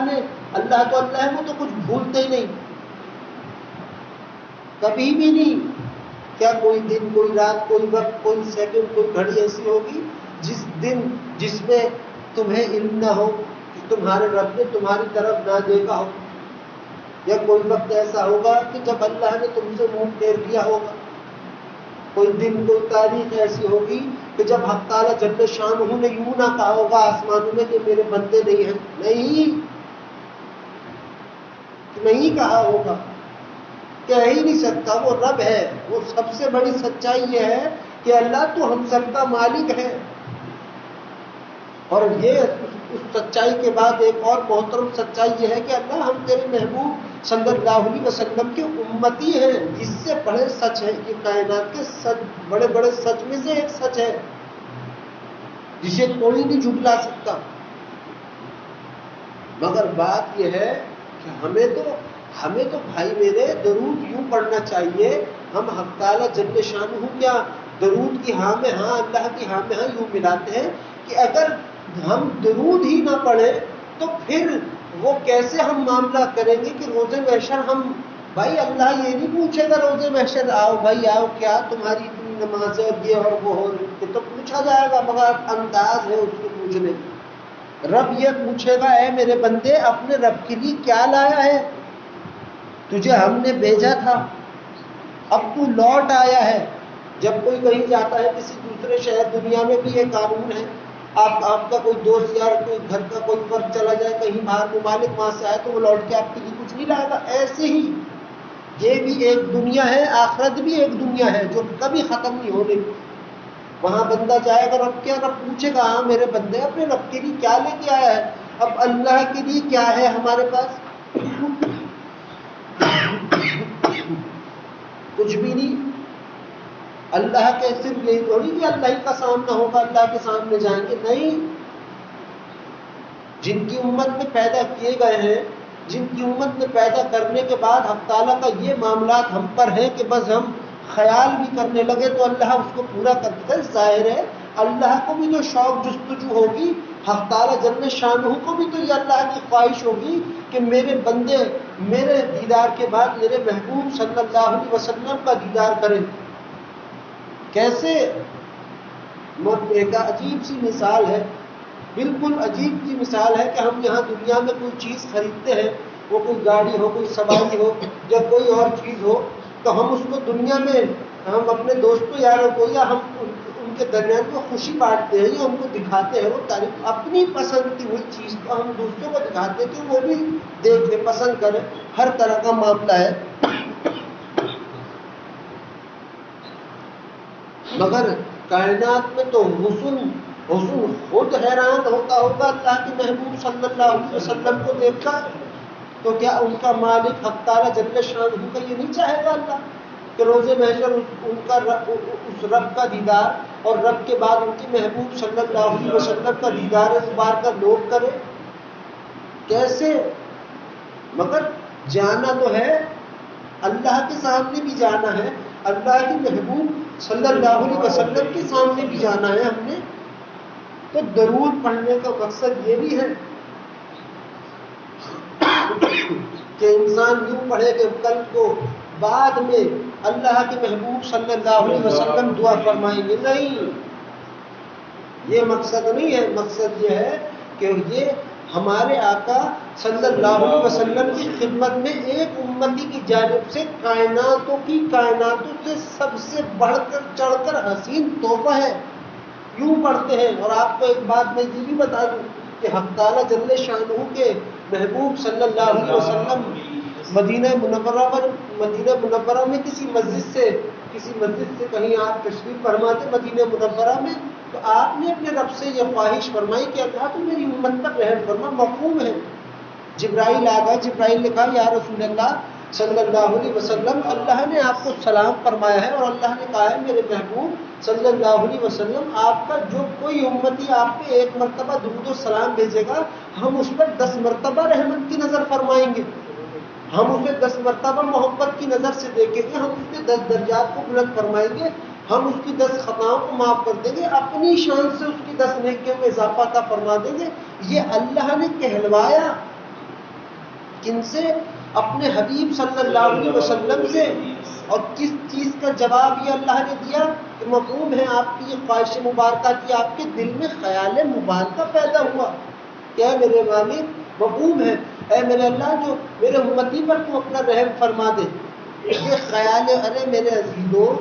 تو اللہ ہے، وہ تو کچھ بھولتے ہی نہیں، کبھی بھی نہیں. کیا کوئی دن، کوئی رات، کوئی وقت، کوئی سیکنڈ، کوئی گھڑی ایسی ہوگی جس میں تمہیں علم نہ ہو کہ تمہارے رب نے تمہاری طرف نہ دیکھا ہو؟ یا کوئی وقت ایسا ہوگا کہ جب اللہ نے تم سے منہ پھیر لیا ہوگا؟ کوئی دن، کوئی تاریخ ایسی ہوگی کہ جب حق تعالیٰ جل شانہ نے یوں نہ کہا ہوگا آسمانوں میں کہ میرے بندے نہیں ہیں؟ نہیں کہا ہوگا، کہہ ہی نہیں سکتا. وہ رب ہے. وہ سب سے بڑی سچائی یہ ہے کہ اللہ تو ہم سب کا مالک ہے. اور یہ اس سچائی کے بعد ایک اور محترم سچائی یہ ہے کہ اللہ ہم تیرے محبوب صلی اللہ علیہ وسلم کے امتی ہیں. اس سے بڑے سچ ہے، یہ کائنات کے سچ، بڑے بڑے سچ میں سے ایک سچ ہے جسے کوئی نہیں جھٹلا سکتا. مگر بات یہ ہے کہ ہمیں تو بھائی میرے درود یوں پڑھنا چاہیے. ہم حق تعالیٰ جل شانہ کیا درود کی ہاں میں ہاں، اللہ کی ہاں میں ہاں یوں ملاتے ہیں کہ اگر ہم درود ہی نہ پڑھیں تو پھر وہ کیسے ہم معاملہ کریں گے کہ روز محشر ہم، بھائی اللہ یہ نہیں پوچھے گا روز محشر آؤ بھائی آؤ کیا تمہاری اتنی نماز ہے یہ اور وہ ہو، یہ تو پوچھا جائے گا، مگر انداز ہے اس کو پوچھنے کی. رب یہ پوچھے گا اے میرے بندے اپنے رب کے لیے کیا لایا ہے؟ تجھے ہم نے بھیجا تھا، اب تو لوٹ آیا ہے. جب کوئی کہیں جاتا ہے کسی دوسرے شہر، دنیا میں بھی یہ قانون ہے، آپ کا کوئی دوست یا کوئی گھر کا کوئی فرد چلا جائے کہیں باہر ممالک، وہاں سے آئے تو وہ لوٹ کے آپ کے لیے کچھ نہیں لائے گا. ایسے ہی یہ بھی ایک دنیا ہے، آخرت بھی ایک دنیا ہے جو کبھی ختم نہیں ہونے کی. وہاں بندہ جائے گا، رب پوچھے گا ہاں میرے بندے اپنے رب کے لیے کیا لے کے آیا ہے؟ اب اللہ کے لیے کیا ہے ہمارے پاس؟ کچھ بھی نہیں. اللہ کے صرف یہی تھوڑی کہ اللہ ہی کا سامنا ہوگا، اللہ کے سامنے جائیں گے، نہیں. جن کی امت میں پیدا کیے گئے ہیں، جن کی امت میں پیدا کرنے کے بعد حق تعالیٰ کا یہ معاملات ہم پر ہے کہ بس ہم خیال بھی کرنے لگے تو اللہ اس کو پورا کر دیتا ہے. ظاہر ہے اللہ کو بھی تو شوق جستجو ہوگی، حق تعالیٰ جل شانہ کو بھی تو یہ اللہ کی خواہش ہوگی کہ میرے بندے میرے دیدار کے بعد میرے محبوب صلی اللہ علیہ وسلم کا دیدار کریں. کیسے؟ ایک عجیب سی مثال ہے، بالکل عجیب سی مثال ہے کہ ہم یہاں دنیا میں کوئی چیز خریدتے ہیں، وہ کوئی گاڑی ہو، کوئی سواری ہو یا کوئی اور چیز ہو، تو ہم اس کو دنیا میں ہم اپنے دوستوں یاروں کو یا ہم ان کے درمیان کو خوشی بانٹتے ہیں یا ان کو دکھاتے ہیں وہ تعریف اپنی پسند کی ہوئی چیز کو ہم دوسروں کو دکھاتے ہیں کہ وہ بھی دیکھیں پسند کریں. ہر طرح کا معاملہ ہے. مگر کائنات میں تو حسن خود حیران ہوتا ہوگا اللہ کے محبوب صلی اللہ علیہ وسلم کو دیکھ کر. تو کیا ان کا مالک حق تعالیٰ جل شانہ کا یہ نہیں چاہے گا اللہ کہ روز محشر اس رب کا دیدار اور رب کے بعد ان کے محبوب صلی اللہ علیہ وسلم کا دیدار مبارکہ لوگ کرے؟ کیسے؟ مگر جانا تو ہے، اللہ کے سامنے بھی جانا ہے، اللہ کے محبوب صلی اللہ علیہ وسلم کے سامنے بھی جانا ہے ہم نے. تو درود پڑھنے کا مقصد یہ بھی ہے کہ انسان یوں پڑھے کہ کل کو بعد میں اللہ کے محبوب صلی اللہ علیہ وسلم دعا فرمائیں گے. نہیں، یہ مقصد نہیں ہے. مقصد یہ ہے کہ یہ ہمارے آقا صلی اللہ علیہ وسلم کی خدمت میں ایک امتی کی جانب سے کائناتوں سے سب سے بڑھ کر چڑھ کر حسین تحفہ ہے. یوں پڑھتے ہیں. اور آپ کو ایک بات میں یہ بھی بتا دوں کہ حق تعالیٰ جل شانہ کے محبوب صلی اللہ علیہ وسلم مدینہ منورہ میں کسی مسجد سے کہیں آپ تشریف فرماتے مدینہ منورہ میں، تو آپ نے اپنے رب سے یہ خواہش فرمائی کہ اللہ تو میری امت پر رحم فرما. مفہوم ہے. جبرائیل آ گئے، جبرائیل نے کہا یا رسول اللہ صلی اللہ علیہ وسلم اللہ نے آپ کو سلام فرمایا ہے اور اللہ نے کہا ہے میرے محبوب صلی اللہ علیہ وسلم آپ کا جو کوئی امتی آپ پہ ایک مرتبہ درود و سلام بھیجے گا ہم اس پر 10 مرتبہ رحمت کی نظر فرمائیں گے، ہم اسے 10 مرتبہ محبت کی نظر سے دیکھیں گے، ہم اس کے 10 درجات کو بلند فرمائیں گے، ہم اس کی 10 خطاؤں کو معاف کر دیں گے، اپنی شان سے اس کی 10 نیکیوں میں اضافہ عطا فرما دیں گے. یہ اللہ نے کہلوایا کن سے؟ اپنے حبیب صلی اللہ علیہ وسلم سے. اور کس چیز کا جواب یہ اللہ نے دیا کہ مفہوم ہے آپ کی یہ خواہش مبارکہ کی، آپ کے دل میں خیال مبارکہ پیدا ہوا کہ اے میرے مالک، مفہوم ہے اے میرے اللہ جو میرے امتی پر تو اپنا رحم فرما دے. یہ خیال ارے میرے عزیزوں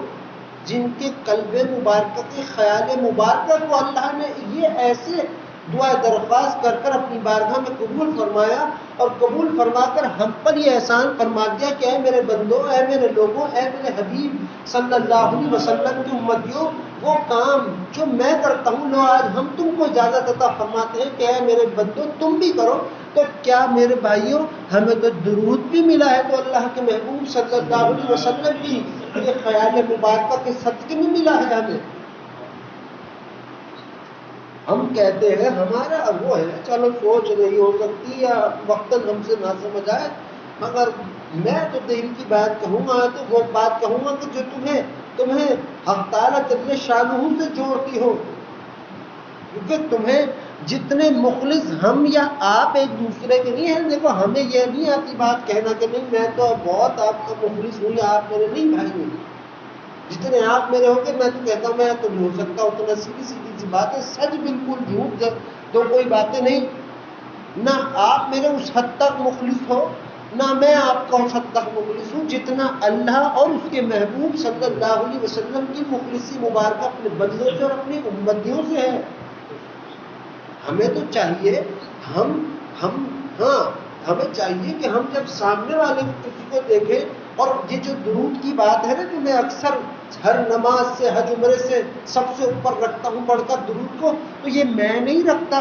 جن کے قلب مبارکہ کے خیال مبارکہ کو اللہ نے یہ ایسے دعا درخواست کر کر اپنی بارگاہ میں قبول فرمایا اور قبول فرما کر ہم پر یہ احسان فرما دیا کہ اے میرے بندوں، اے میرے لوگوں، اے میرے حبیب صلی اللہ علیہ وسلم کی امتیوں، وہ کام جو میں کرتا ہوں لو آج ہم تم کو اجازت عطا فرماتے ہیں کہ اے میرے بندوں تم بھی کرو. تو کیا میرے بھائیوں ہمیں تو درود بھی ملا ہے تو اللہ کے محبوب صلی اللہ علیہ وسلم کی یہ خیال مبارکہ کے صدقے میں ملا ہے. ہم کہتے ہیں ہمارا وہ ہے چلو سوچ نہیں ہو سکتی یا وقتاً ہم سے نہ سمجھ آئے، مگر میں تو دل کی بات کہوں گا تو وہ بات کہوں گا کہ جو تمہیں حق تعالیٰ جل شانہ سے جوڑتی ہو. کیونکہ تمہیں جتنے مخلص ہم یا آپ ایک دوسرے کے نہیں ہیں. دیکھو ہمیں یہ نہیں آتی بات کہنا کہ نہیں میں تو بہت آپ کا مخلص ہوں یا آپ میرے نہیں بھائی ہوں. جتنے آپ میرے ہوں گے میں تو کہتا ہوں میں تو نہیں ہو سکتا. اتنا سیدھی سی بات ہے، سچ بالکل جھوٹ تو کوئی باتیں نہیں. نہ آپ میرے اس حد تک مخلص ہو نہ میں آپ کا اس حد تک مخلص ہوں جتنا اللہ اور اس کے محبوب صلی اللہ علیہ وسلم کی مخلصی مبارکہ اپنے بندوں سے اور اپنی امتیوں سے ہے. ہمیں تو چاہیے ہمیں چاہیے کہ ہم جب سامنے والے کسی کو دیکھیں اور یہ جو درود کی بات ہے نا جو میں اکثر ہر نماز سے حج عمرے سے سب سے اوپر رکھتا ہوں پڑھ کر درود کو، تو یہ میں نہیں رکھتا.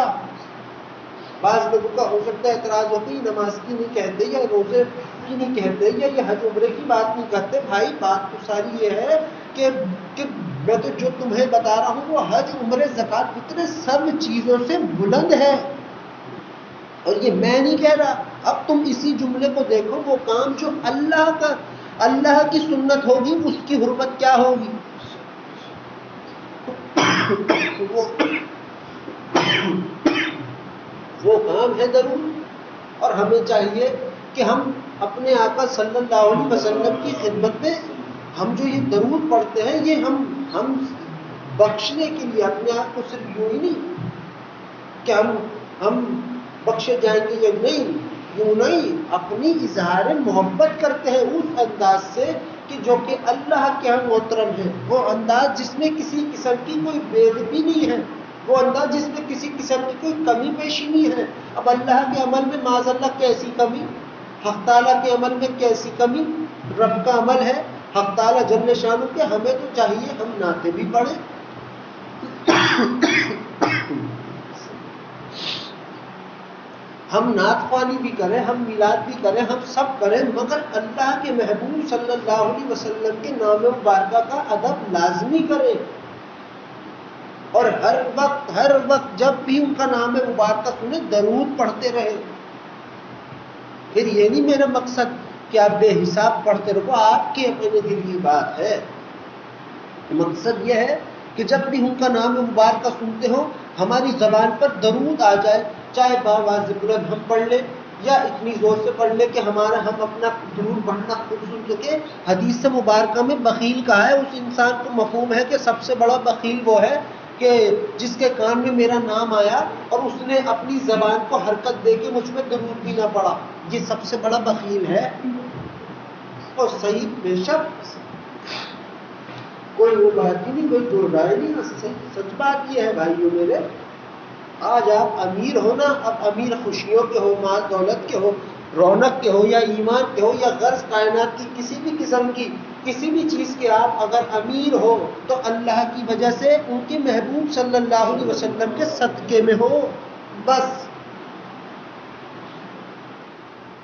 بعض لوگوں کا ہو سکتا ہے اعتراض ہو کہ نماز کی نہیں کہتے یا روزے کی نہیں کہتے یا یہ حج عمرے کی بات نہیں کرتے. بھائی بات تو ساری یہ ہے کہ میں تو جو تمہیں بتا رہا ہوں وہ حج عمرے زکوٰۃ اتنے سب چیزوں سے بلند ہے اور یہ میں نہیں کہہ رہا. اب تم اسی جملے کو دیکھو، وہ کام جو اللہ کی سنت ہوگی اس کی حرمت کیا ہوگی. وہ کام ہے درود، اور ہمیں چاہیے کہ ہم اپنے آقا صلی اللہ علیہ وسلم کی خدمت میں ہم جو یہ درود پڑھتے ہیں یہ ہم بخشنے کے لیے اپنے آپ کو صرف یوں ہی نہیں کہ ہم بخشے جائیں گے یا نہیں، یوں نہیں، اپنی اظہار محبت کرتے ہیں اس انداز سے کہ جو کہ اللہ کے ہم محترم ہیں، وہ انداز جس میں کسی قسم کی کوئی بے ادبی نہیں ہے، وہ انداز جس میں کسی قسم کی کوئی کمی پیشی نہیں ہے۔ اب اللہ کے عمل میں معاذ اللہ کیسی کمی، حق تعالیٰ کے عمل میں کیسی کمی؟ رب کا عمل ہے، حق تعالیٰ جل شانہ کے، ہمیں تو چاہیے ہم نعتیں بھی پڑھیں، ہم نعت خوانی بھی کریں، ہم میلاد بھی کریں، ہم سب کریں، مگر اللہ کے محبوب صلی اللہ علیہ وسلم کے نام مبارکہ کا ادب لازمی کریں، اور ہر وقت جب بھی ان کا نام مبارکہ سنیں درود پڑھتے رہے۔ پھر یہ نہیں میرا مقصد کہ آپ بے حساب پڑھتے رہو، آپ کے اپنے دل کی بات ہے، مقصد یہ ہے کہ جب بھی ان کا نام مبارکہ سنتے ہو ہماری زبان پر درود آ جائے، چاہے باواز بلند ہم پڑھ لیں یا اتنی زور سے پڑھ لیں کہ ہم اپنا درود پڑھنا خود سن سکے۔ حدیث مبارکہ میں بخیل کہا ہے، اس انسان کو مفہوم ہے کہ سب سے بڑا بخیل وہ ہے کہ جس کے کان میں میرا نام آیا اور اس نے اپنی زبان کو حرکت دے کے مجھ پہ درود بھی نہ پڑا، یہ سب سے بڑا بخیل ہے۔ اور صحیح بے شک کوئی وہ بات ہی نہیں، کوئی دو رائے نہیں، سچ بات یہ ہے بھائیو میرے، آج آپ امیر ہو نا، اب امیر خوشیوں کے ہو، مال دولت کے ہو، رونق کے ہو، یا ایمان کے ہو، یا غرض کائنات کی کسی بھی قسم کی کسی بھی چیز کے، آپ اگر امیر ہو تو اللہ کی وجہ سے ان کے محبوب صلی اللہ علیہ وسلم کے صدقے میں ہو بس۔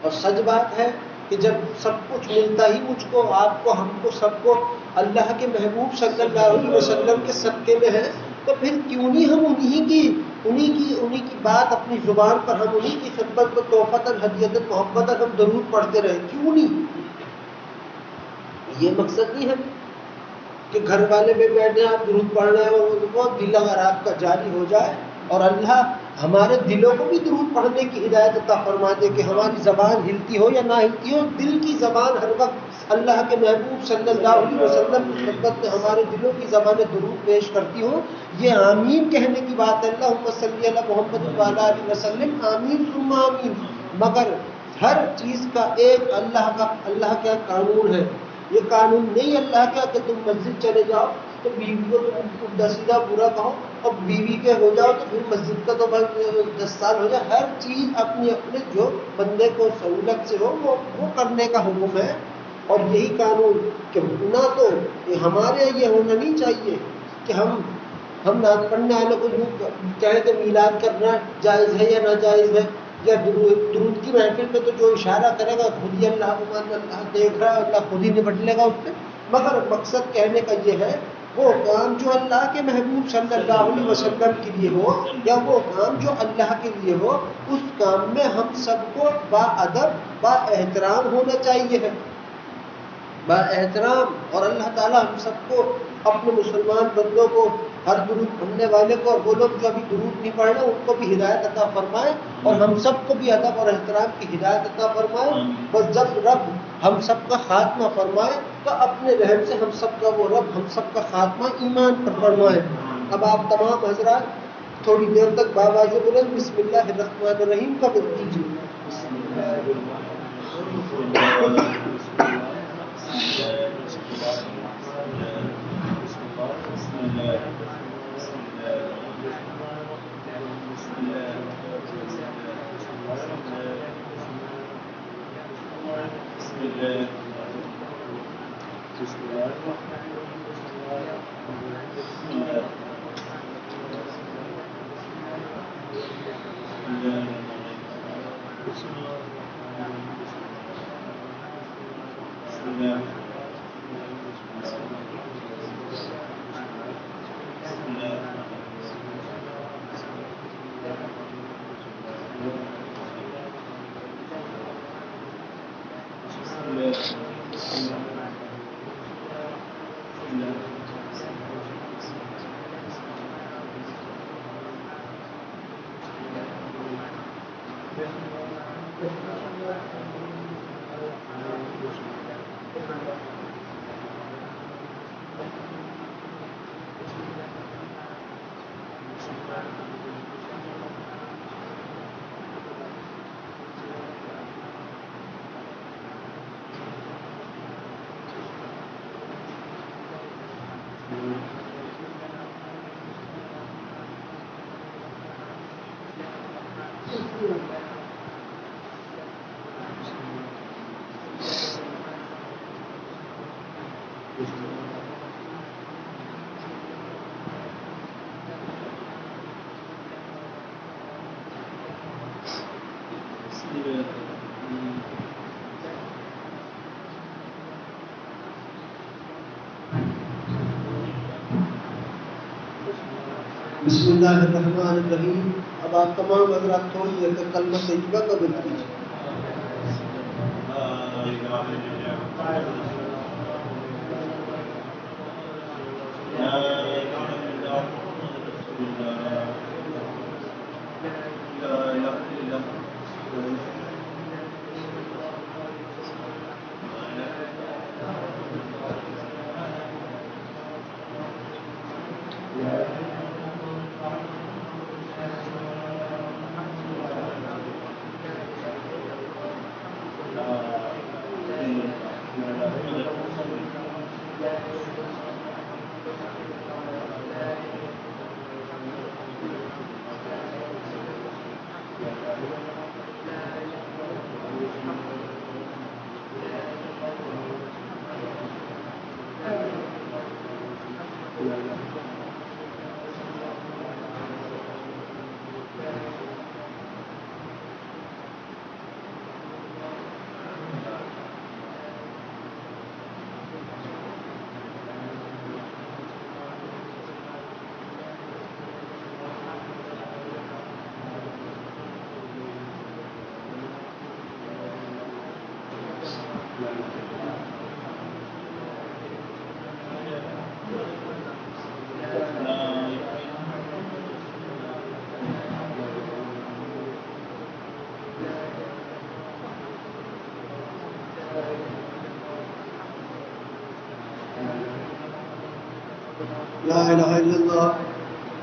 اور سچ بات ہے کہ جب سب کچھ ملتا ہی مجھ کو، آپ کو، ہم کو، سب کو اللہ کے محبوب صلی اللہ علیہ وسلم کے صدقے میں ہے، تو پھر کیوں نہیں ہم انہی کی بات اپنی زبان پر، ہم انہی کی خدمت میں توفۃً ہدیۃً محبتاً ہم درود پڑھتے رہے، کیوں نہیں؟ یہ مقصد نہیں ہے کہ گھر والے میں بیٹھے آپ درود پڑھ رہے ہو، وہ دل اگر آپ کا جاری ہو جائے، اور اللہ ہمارے دلوں کو بھی درود پڑھنے کی ہدایت عطا فرما دے کہ ہماری زبان ہلتی ہو یا نہ ہلتی ہو، دل کی زبان ہر وقت اللہ کے محبوب صلی اللہ علیہ وسلم کی خدمت میں ہمارے دلوں کی زبانیں درود پیش کرتی ہوں، یہ آمین کہنے کی بات ہے۔ اللہم صلی علی محمد وعلی آلہ وسلم، آمین ثم آمین۔ مگر ہر چیز کا ایک اللہ کا قانون ہے، یہ قانون نہیں اللہ کا کہ تم مسجد چلے جاؤ تو بیوی کو تم الٹا سیدھا برا کہو، اور بیوی کے ہو جاؤ تو پھر مسجد کا تو 10 سال ہو جائے۔ ہر چیز اپنے جو بندے کو سہولت سے ہو وہ کرنے کا حکم ہے، اور یہی قانون کہ نہ تو ہمارے یہ ہونا نہیں چاہیے کہ ہم نعت پڑھنے والوں کو یوں کہیں کہ میلاد کرنا جائز ہے یا ناجائز ہے، یا درود کی محفل میں تو جو اشارہ کرے گا خود ہی اللہ دیکھ رہا ہے، اللہ خود ہی نپٹ لے گا اس پہ۔ مگر مقصد کہنے کا یہ ہے وہ کام جو اللہ کے محبوب صلی اللہ علیہ وسلم کے لیے ہو، یا وہ کام جو اللہ کے لیے ہو، اس کام میں ہم سب کو با ادب با احترام ہونا چاہیے ہے، با احترام۔ اور اللہ تعالی ہم سب کو، اپنے مسلمان بندوں کو، ہر درود پڑھنے والے کو، اور وہ لوگ جو ابھی درود نہیں پڑھ رہے ان کو بھی ہدایت عطا فرمائے، اور ہم سب کو بھی ادب اور احترام کی ہدایت عطا فرمائے۔ بس جب رب ہم سب کا خاتمہ فرمائے تو اپنے رحم سے ہم سب کا وہ رب ہم سب کا خاتمہ ایمان پر فرمائے۔ اب آپ تمام حضرات تھوڑی دیر تک باواز بلند بسم اللہ الرحمن الرحیم کا ورد کیجیے۔ بسم اللہ الرحمن الرحیم. اب آپ تمام حضرات تھوڑی دیر تک کلمہ طیبہ کا ذکر کیجیے. لا الہ الا اللہ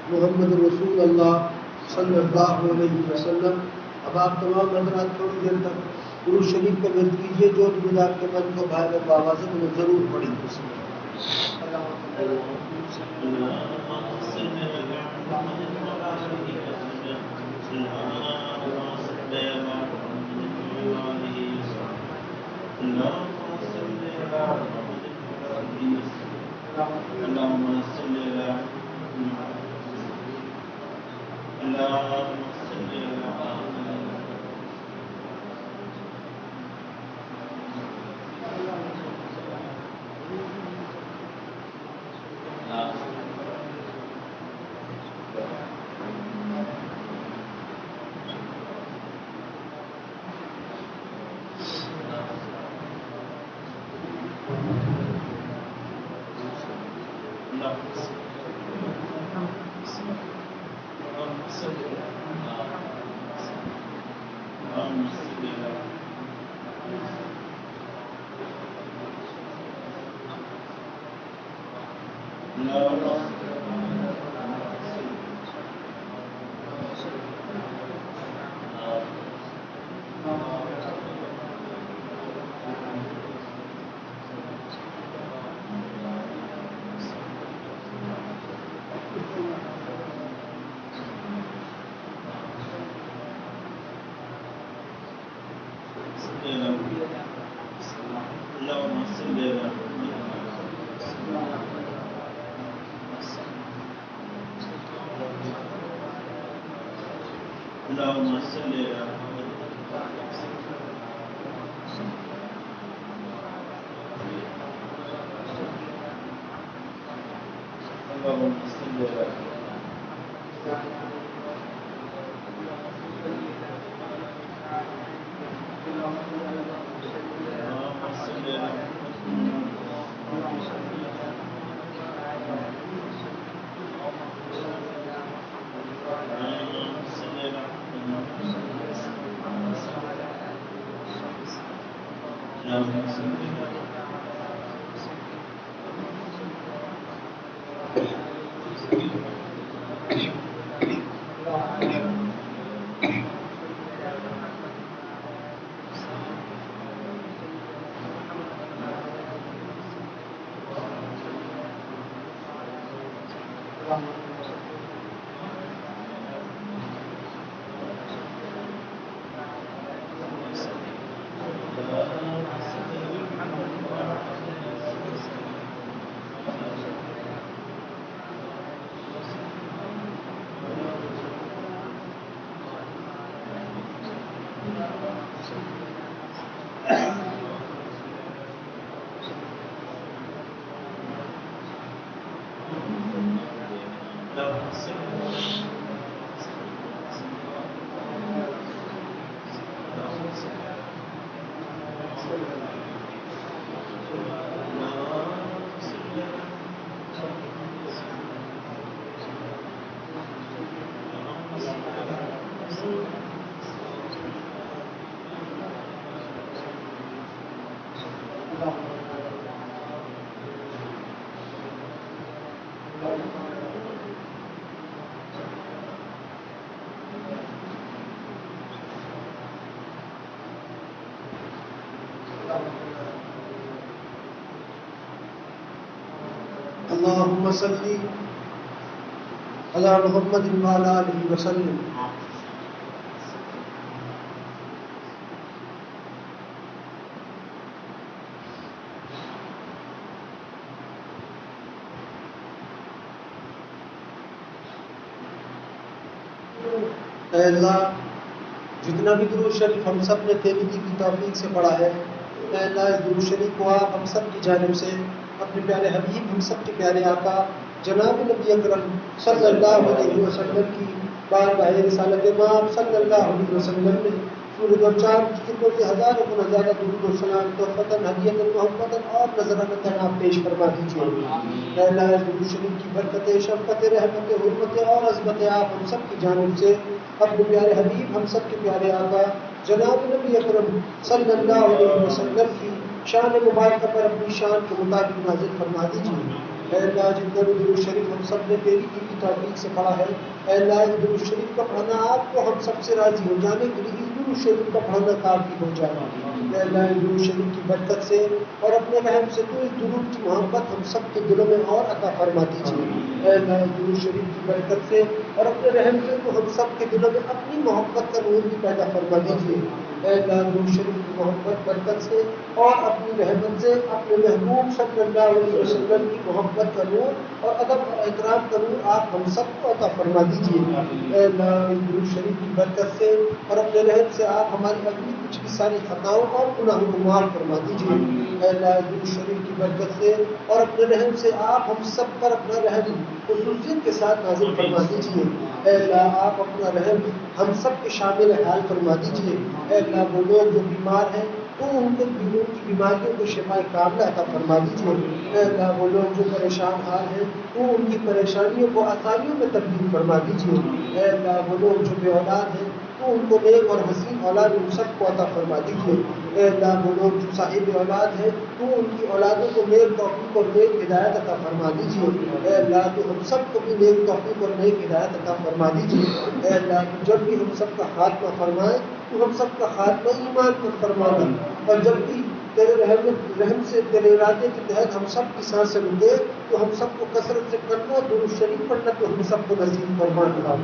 محمد رسول اللہ صلی اللہ علیہ وسلم. اب آپ تمام حضرات تھوڑی دیر تک درود شریف کا ورد کیجیے. جو درود آپ کے من کو بھائے وہ آواز میں ضرور پڑھی. اللهم صل على محمد وعلى آله وسلم. اے اللہ جتنا بھی درود شریف ہم سب نے تیری دی کی توفیق سے پڑھا ہے، اے اللہ اس درود شریف کو آپ ہم سب کی جانب سے اپنے پیارے حبیب ہم سب کے پیارے آقا جناب نبی اکرم صلی اللہ علیہ وسلم کی بارگاہ رسالت مآب صلی اللہ علیہ وسلم میں سورج اور چاند کی خدمت سے ہزاروں گنا زیادہ درود و سلام تحفتاً ہدیۃً محمداً اور نذرانۃً آپ پیش فرما دیجیے. اے اللہ اس درود شریف کی برکت، شفقت، رحمت، حرمت اور عظمت آپ ہم سب کی جانب سے اپنے پیارے حبیب ہم سب کے پیارے آقا جناب نبی اکرم صلی اللہ علیہ وسلم کی شان مبارکہ پر اپنی شان کے مطابق نازل فرما دیجیے. اے اللہ جتنا بھی درود شریف ہم سب نے تیری دی کی توفیق سے پڑھا ہے، اے اللہ اس درود شریف کا پڑھنا آپ کو ہم سب سے راضی ہو جانے کے لیے اس درود شریف کا پڑھنا کافی ہو جائے. اے اللہ اس درود شریف کی برکت سے اور اپنے رحم سے تو اس درود کی محبت ہم سب کے دلوں میں اور عطا فرما دیجیے. اے اللہ اس درود شریف کی برکت سے اور اپنے رحم سے تو ہم سب کے دلوں میں اپنی محبت کا نور بھی پیدا فرما دیجیے. اے اللہ درود شریف کی محبت برکت سے اور اپنی رحمت سے اپنے محبوب صلی اللہ علیہ وسلم کی محبت کا نور اور ادب اور احترام کا نور آپ ہم سب کو عطا فرما دیجیے. اے اللہ اس درود شریف کی برکت سے اور اپنے رحم سے آپ ہماری اگلی پچھلی ساری خطاؤں اور گناہوں کو معاف فرما دیجیے. اے اللہ اس درود شریف کی برکت سے اور اپنے رحم سے آپ ہم سب پر اپنا رحم خصوصیت کے ساتھ نازل فرما دیجیے. اے اللہ آپ اپنا رحم ہم سب کے شامل حال فرما دیجیے. اے اللہ وہ لوگ جو بیمار ہیں تو ان کو دلوں کی بیماریوں کو شفا کاملہ عطا فرما دیجیے. اے اللہ وہ لوگ جو پریشان حال ہیں تو ان کی پریشانیوں کو آسانیوں میں تبدیل فرما دیجیے. اے اللہ وہ لوگ جو بے اولاد ہیں تو ان کو نیک اور حسین اولاد ان سب کو عطا فرما دیجیے. اے اللہ وہ لوگ جو صاحب اولاد ہیں تو ان کی اولادوں کو نیک توفیق اور نیک ہدایت عطا فرما دیجیے. اے اللہ تو ہم سب کو بھی نیک توفیق اور نیک ہدایت عطا فرما دیجیے. اے اللہ جب بھی ہم سب کا خاتمہ فرمائے تو ہم سب کا خاتمہ ایمان پر فرمانا، اور جب بھی تیرے رحم سے تیرے ارادے کے تحت ہم سب کی سانسیں رکے تو ہم سب کو کثرت سے کرنا، درود شریف پڑھنا تو ہم سب کو نصیب فرمانا.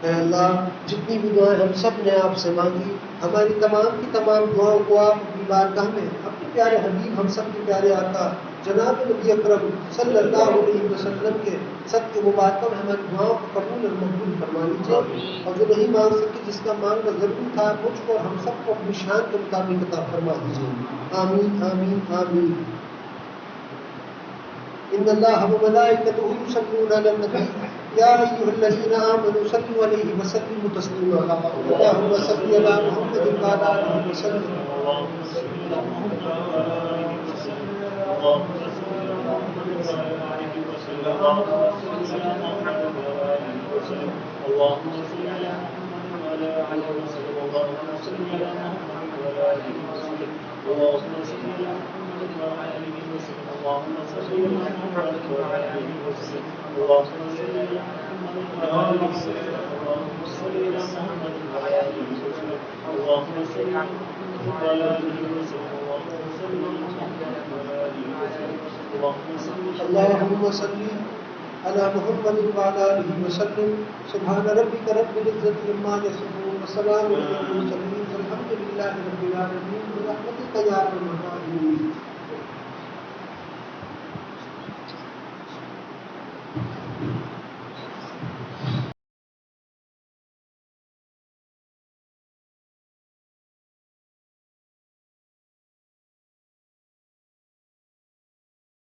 اے اللہ جتنی بھی دعائیں ہم سب نے آپ سے مانگی، ہماری تمام کی تمام دعاؤں کو آپ اپنی بارگاہ میں اپنے پیارے حبیب ہم سب کے پیارے آقا جناب نبی اکرم صلی اللہ علیہ وسلم کے صدقے مبارکہ میں ہماری دعاؤں کو قبول اور مقبول فرما لیجیے، اور جو نہیں مانگ سکے جس کا مانگنا ضروری تھا مجھ کو اور ہم سب کو اپنی شان کے مطابق عطا فرما دیجیے، آمین آمین آمین۔ ان اللہ وملائکتہ یصلون علی النبی یا ایھا الذین آمنوا صلوا علیہ وسلموا تسلیما، اللهم صل علی محمد وعلی آلہ وسلم۔ اللهم صل على محمد وعلى آله وسلم، سبحان ربك رب العزة عما يصفون وسلام على المرسلين والحمد لله رب العالمين برحمتك يا ارحم الراحمين۔